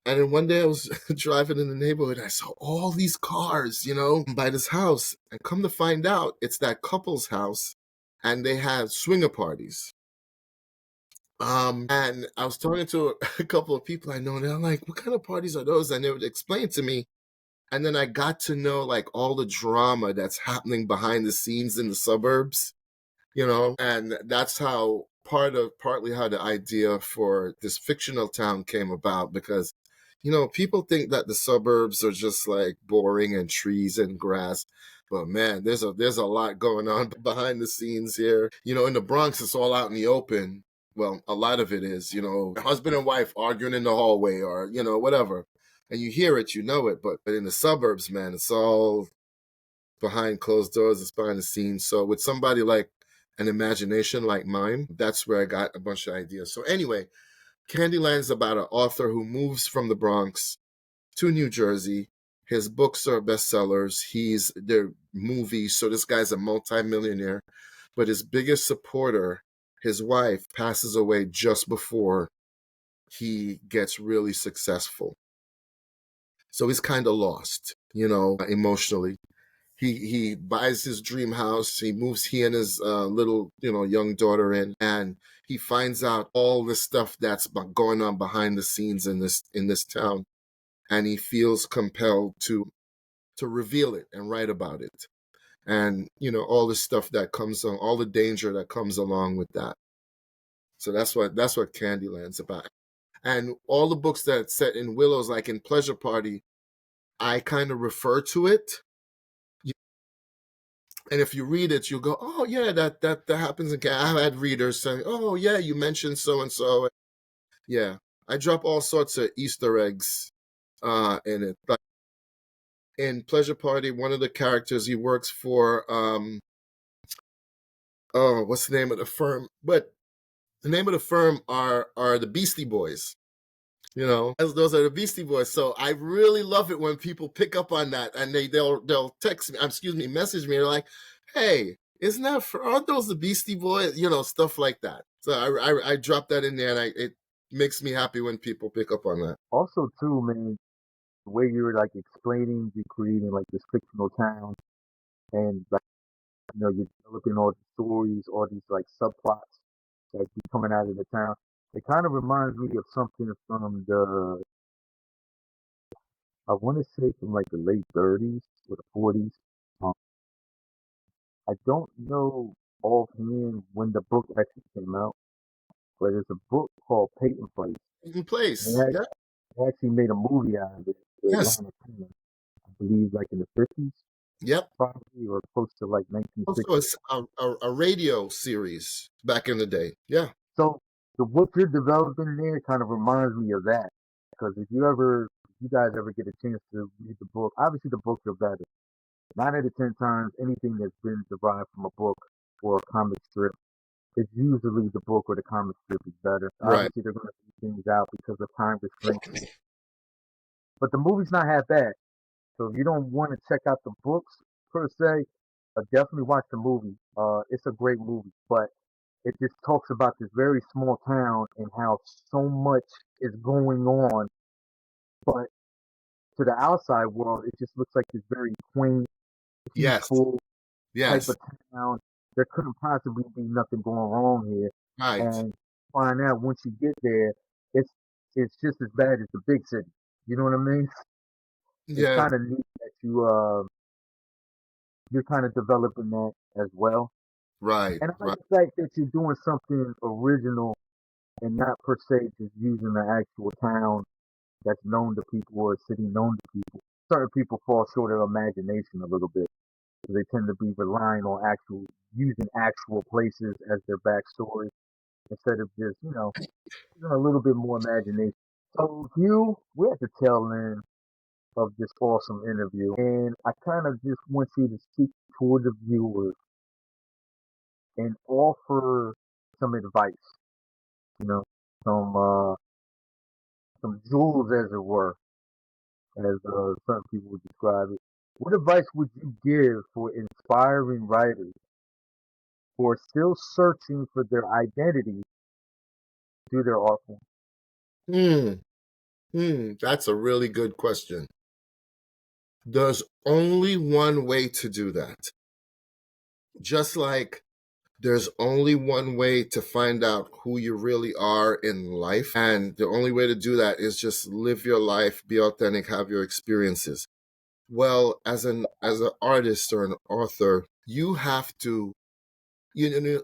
And then one day I was driving in the neighborhood. I saw all these cars, by this house. And come to find out, it's that couple's house. And they had swinger parties. And I was talking to a couple of people I know, and they're like, what kind of parties are those? And they would explain to me. And then I got to know like all the drama that's happening behind the scenes in the suburbs, and that's how partly how the idea for this fictional town came about because, people think that the suburbs are just like boring and trees and grass. But man, there's a lot going on behind the scenes here. In the Bronx, it's all out in the open. Well, a lot of it is, husband and wife arguing in the hallway or, whatever. And you hear it, you know it. But in the suburbs, man, it's all behind closed doors, it's behind the scenes. So with somebody like an imagination like mine, that's where I got a bunch of ideas. So anyway, Candyland's about an author who moves from the Bronx to New Jersey. His books are bestsellers. They're movies. So this guy's a multimillionaire. But his biggest supporter, his wife, passes away just before he gets really successful. So he's kind of lost, emotionally. He buys his dream house. He and his little young daughter in, and he finds out all the stuff that's going on behind the scenes in this town, and he feels compelled to reveal it and write about it, and all the stuff that comes on, all the danger that comes along with that. So that's what Candyland's about, and all the books that set in Willows, like in Pleasure Party, I kind of refer to it. And if you read it, you'll go, oh, yeah, that happens again. I've had readers saying, oh, yeah, you mentioned so-and-so. Yeah, I drop all sorts of Easter eggs in it. Like in Pleasure Party, one of the characters, he works for, oh, what's the name of the firm? But the name of the firm are the Beastie Boys. Those are the Beastie Boys. So I really love it when people pick up on that and they'll text me, message me. They're like, "Hey, aren't those the Beastie Boys?" Stuff like that. So I drop that in there, and it makes me happy when people pick up on that. Also, too, man, the way you're like explaining, you're creating like this fictional town, and like you're developing all these stories, all these like subplots that be coming out of the town. It kind of reminds me of something from I want to say from like the late 30s or the 40s. Um, I don't know offhand when the book actually came out, but it's a book called Peyton Place. In They place. Yeah. actually made a movie out of it, the Yes. Atlanta time, I believe like in the 50s, Yep. probably, or close to like Also, 1960. it's a radio series back in the day. Yeah. So the book you're developing there kind of reminds me of that. Because if you guys ever get a chance to read the book, obviously the books are better. 9 out of 10 times, anything that's been derived from a book or a comic strip, it's usually the book or the comic strip is better. Right. Obviously, they're going to leave things out because of time restraints, but the movie's not half bad. So if you don't want to check out the books per se, definitely watch the movie. It's a great movie, but it just talks about this very small town and how so much is going on, but to the outside world, it just looks like this very quaint, Yes. peaceful type Yes. of town. There couldn't possibly be nothing going wrong here. Right. And find out once you get there, it's it's just as bad as the big city. You know what I mean? It's Yeah. kind of neat that you're kind of developing that as well. Right. And I like Right. the fact that you're doing something original and not per se just using the actual town that's known to people or a city known to people. Certain people fall short of imagination a little bit. They tend to be relying on actual using actual places as their backstory instead of just, using a little bit more imagination. So Hugh, we're at the tail end of this awesome interview, and I kind of just want you to speak toward the viewers and offer some advice, you know, some uh, some jewels, as it were, as certain people would describe it. What advice would you give for inspiring writers who are still searching for their identity through their art form? Hmm. That's a really good question. There's only one way to do that. Just like there's only one way to find out who you really are in life. And the only way to do that is just live your life, be authentic, have your experiences. Well, as an artist or an author, you have to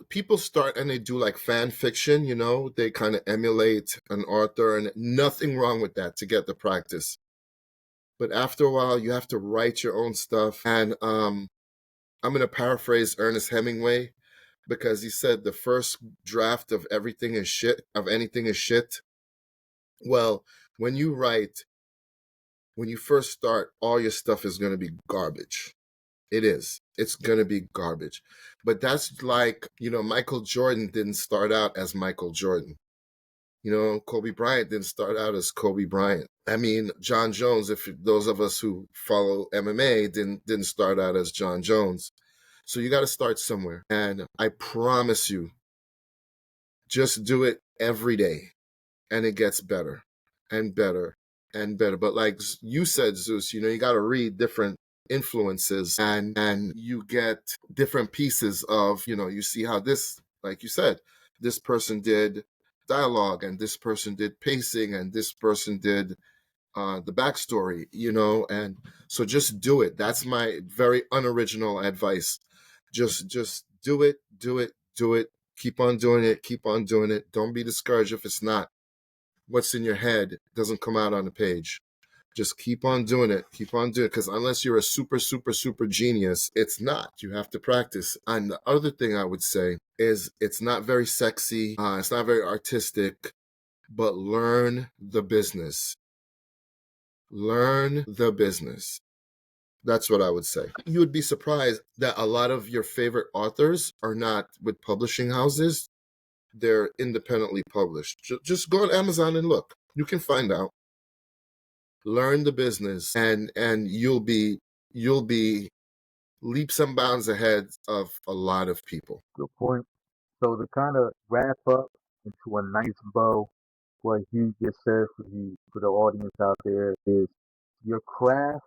people start and they do like fan fiction, they kind of emulate an author, and nothing wrong with that to get the practice. But after a while, you have to write your own stuff. And I'm going to paraphrase Ernest Hemingway because he said the first draft of everything is shit, of anything is shit. Well, when you write, when you first start, all your stuff is going to be garbage. It is. It's going to be garbage. But that's like, Michael Jordan didn't start out as Michael Jordan. Kobe Bryant didn't start out as Kobe Bryant. I mean, John Jones, if those of us who follow MMA didn't start out as John Jones. So you got to start somewhere. And I promise you, just do it every day and it gets better and better and better. But like you said, Zeus, you got to read different influences, and you get different pieces of, you see how this, like you said, this person did dialogue and this person did pacing and this person did the backstory, and so just do it. That's my very unoriginal advice. Just do it, do it, do it. Keep on doing it, keep on doing it. Don't be discouraged if it's not. What's in your head doesn't come out on the page. Just keep on doing it. Keep on doing it. Because unless you're a super, super, super genius, it's not. You have to practice. And the other thing I would say is it's not very sexy. It's not very artistic, but learn the business. Learn the business. That's what I would say. You would be surprised that a lot of your favorite authors are not with publishing houses. They're independently published. Just go on Amazon and look. You can find out. Learn the business, and you'll be leaps and bounds ahead of a lot of people. Good point. So to kind of wrap up into a nice bow, what Hugh just said for the audience out there is your craft,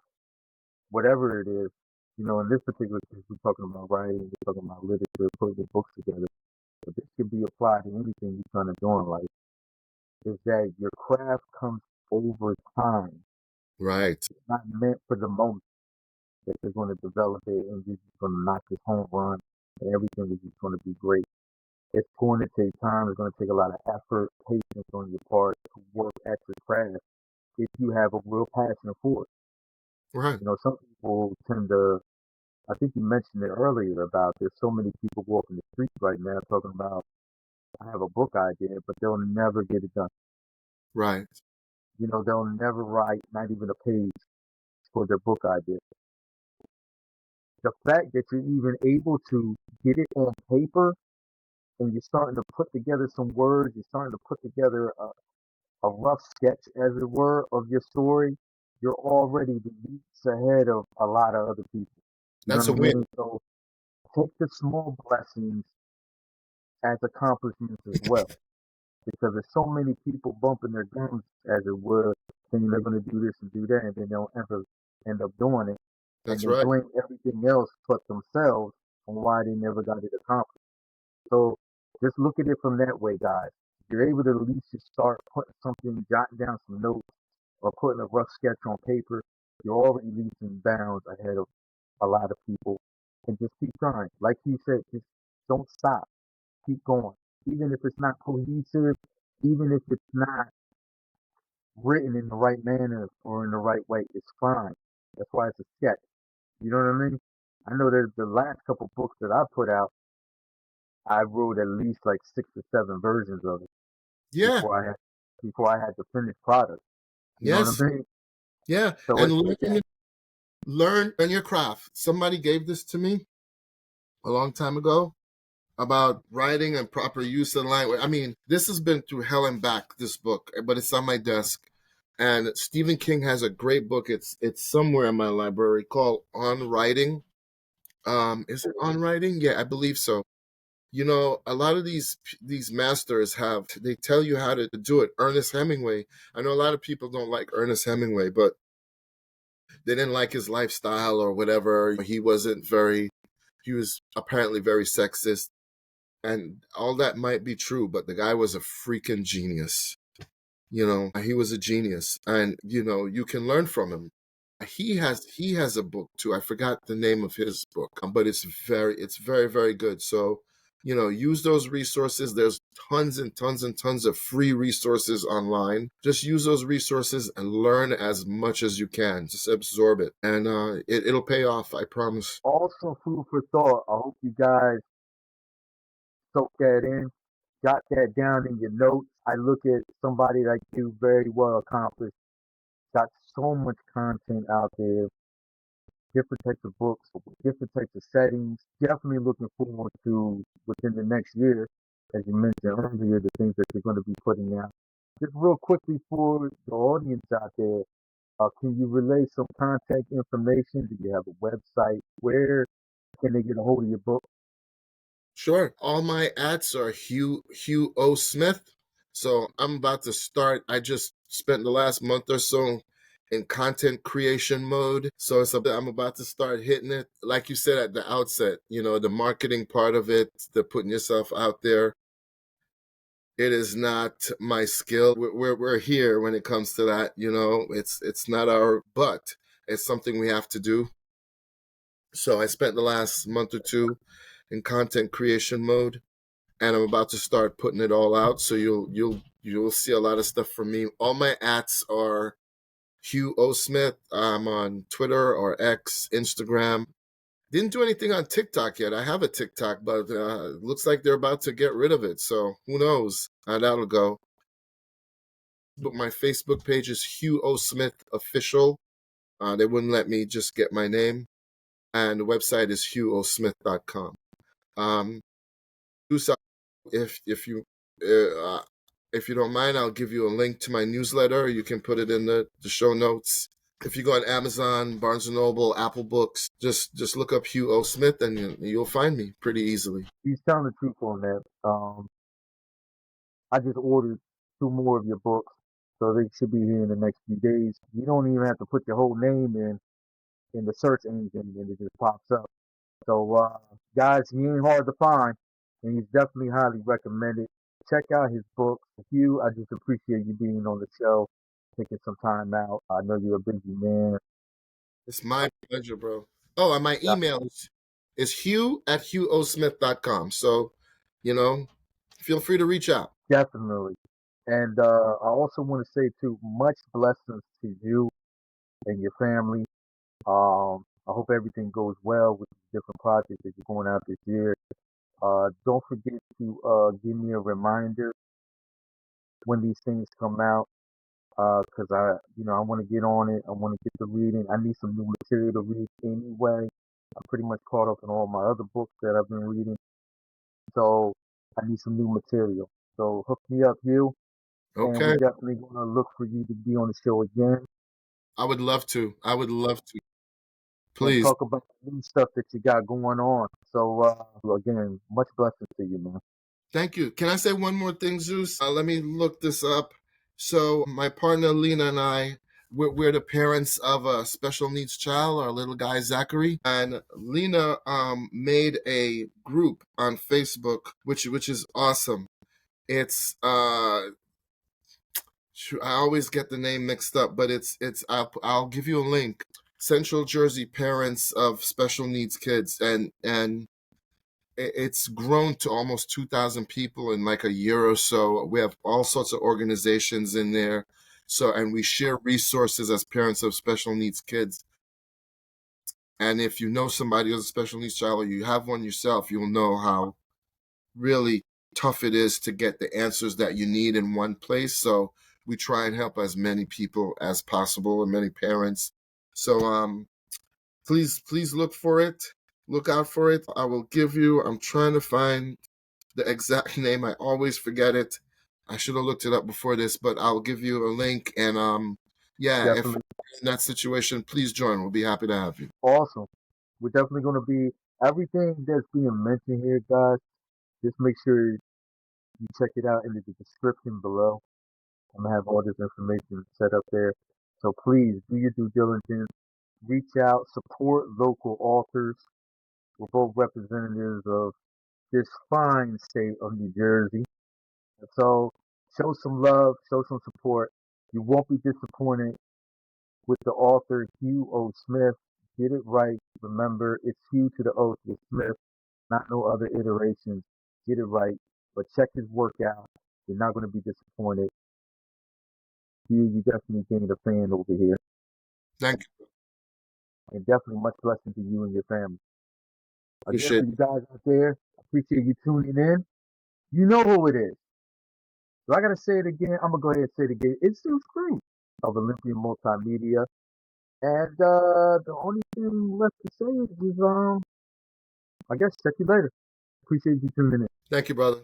whatever it is, in this particular case, we're talking about writing, we're talking about literature, putting the books together. But this can be applied to anything you're trying to do in life. is that your craft comes over time. Right. It's not meant for the moment that you're going to develop it and you're just going to knock this home run and everything is just going to be great. It's going to take time. It's going to take a lot of effort, patience on your part to work at your craft if you have a real passion for it. Right. Some people tend to, I think you mentioned it earlier about there's so many people walking the streets right now talking about, I have a book idea, but they'll never get it done. Right. They'll never write not even a page for their book idea. The fact that you're even able to get it on paper and you're starting to put together some words, you're starting to put together a rough sketch, as it were, of your story, you're already leaps ahead of a lot of other people. You know That's a what I win. mean? So take the small blessings as accomplishments as well, because there's so many people bumping their gums, as it were, saying they're going to do this and do that, and then they'll ever end up doing it, and That's they right. blame everything else but themselves on why they never got it accomplished. So just look at it from that way, guys. If you're able to at least just start putting something, jotting down some notes, or putting a rough sketch on paper, you're already leaps and bounds ahead of a lot of people. And just keep trying. Like you said, just don't stop. Keep going. Even if it's not cohesive, even if it's not written in the right manner or in the right way, it's fine. That's why it's a sketch. You know what I mean? I know that the last couple books that I put out, I wrote at least like 6 or 7 versions of it Yeah. before I had the finished product. You know what Yes. I mean? Yeah. So And it's like that. learn your craft. Somebody gave this to me a long time ago about writing and proper use of language. I mean, this has been through hell and back, this book, but it's on my desk. And Stephen King has a great book. It's somewhere in my library called On Writing. Is it On Writing? Yeah, I believe so. A lot of these masters they tell you how to do it. Ernest Hemingway. I know a lot of people don't like Ernest Hemingway, but they didn't like his lifestyle or whatever. He was apparently very sexist. And all that might be true, but the guy was a freaking genius. He was a genius, and you can learn from him. He has a book too. I forgot the name of his book, but it's very very good. So, use those resources. There's tons and tons and tons of free resources online. Just use those resources and learn as much as you can. Just absorb it, and it'll pay off. I promise. Also, food for thought. I hope you guys soak that in, jot that down in your notes. I look at somebody like you, very well accomplished, got so much content out there, different types of books, different types of settings. Definitely looking forward to within the next year, as you mentioned earlier, the things that you're going to be putting out. Just real quickly for the audience out there, can you relay some contact information? Do you have a website? Where can they get a hold of your book? Sure. All my ads are Hugh O Smith. So I'm about to start. I just spent the last month or so in content creation mode. So I'm about to start hitting it. Like you said at the outset, the marketing part of it, the putting yourself out there. It is not my skill. We're here when it comes to that. It's not our but. It's something we have to do. So I spent the last month or two in content creation mode, and I'm about to start putting it all out. So you'll see a lot of stuff from me. All my ats are Hugh O Smith. I'm on Twitter or X, Instagram. Didn't do anything on TikTok yet. I have a TikTok, but it looks like they're about to get rid of it. So who knows how that'll go. But my Facebook page is Hugh O Smith Official. They wouldn't let me just get my name. And the website is hughosmith.com. Um, if if you don't mind, I'll give you a link to my newsletter. You can put it in the show notes. If you go on Amazon, Barnes and Noble, Apple Books, just look up Hugh O Smith, and you'll find me pretty easily. He's telling the truth on that. I just ordered 2 more of your books, so they should be here in the next few days. You don't even have to put your whole name in the search engine, and it just pops up. So, guys, he ain't hard to find, and he's definitely highly recommended. check out his books. Hugh, I just appreciate you being on the show, taking some time out. I know you're a busy man. It's my pleasure, bro. Oh, and my email is hugh@hughosmith.com. So, feel free to reach out. Definitely. And I also want to say too, much blessings to you and your family. I hope everything goes well with the different projects that you're going out this year. Don't forget to give me a reminder when these things come out, because I want to get on it. I want to get the reading. I need some new material to read anyway. I'm pretty much caught up in all my other books that I've been reading, so I need some new material. So hook me up, you, and we're Okay. definitely gonna look for you to be on the show again I would love to. I would love to. and Please. talk about the new stuff that you got going on. So again, much blessings to you, man. Thank you. Can I say one more thing, Zeus? Let me look this up. So, my partner Lena and I, we're the parents of a special needs child, our little guy Zachary. And Lena made a group on Facebook, which is awesome. It's I always get the name mixed up, but I'll give you a link. Central Jersey Parents of Special Needs Kids, and it's grown to almost 2,000 people in like a year or so. We have all sorts of organizations in there. So, and we share resources as parents of special needs kids. And if you know somebody who's a special needs child or you have one yourself, you'll know how really tough it is to get the answers that you need in one place. So we try and help as many people as possible and many parents. So please look for it. Look out for it. I'm trying to find the exact name. I always forget it. I should have looked it up before this, but I'll give you a link. And yeah, if Definitely you're in that situation, please join. We'll be happy to have you. awesome. We're definitely gonna be everything that's being mentioned here, guys. Just make sure you check it out in the description below. I'm gonna have all this information set up there. So please do your due diligence. Reach out, support local authors. We're both representatives of this fine state of New Jersey. And so show some love, show some support. You won't be disappointed with the author Hugh O. Smith. Get it right. Remember, it's Hugh to the O to the Smith, not no other iterations. Get it right. But check his work out. You're not going to be disappointed. Hugh, you definitely gained a fan over here. Thank you. And definitely much blessing to you and your family. Again, Appreciate for it. you guys out there, I appreciate you tuning in. You know who it is. So I gotta say it again. I'm gonna go ahead and say it again. It's Zeus Cruz of Olympian Multimedia. And the only thing left to say is I guess check you later. Appreciate you tuning in. Thank you, brother.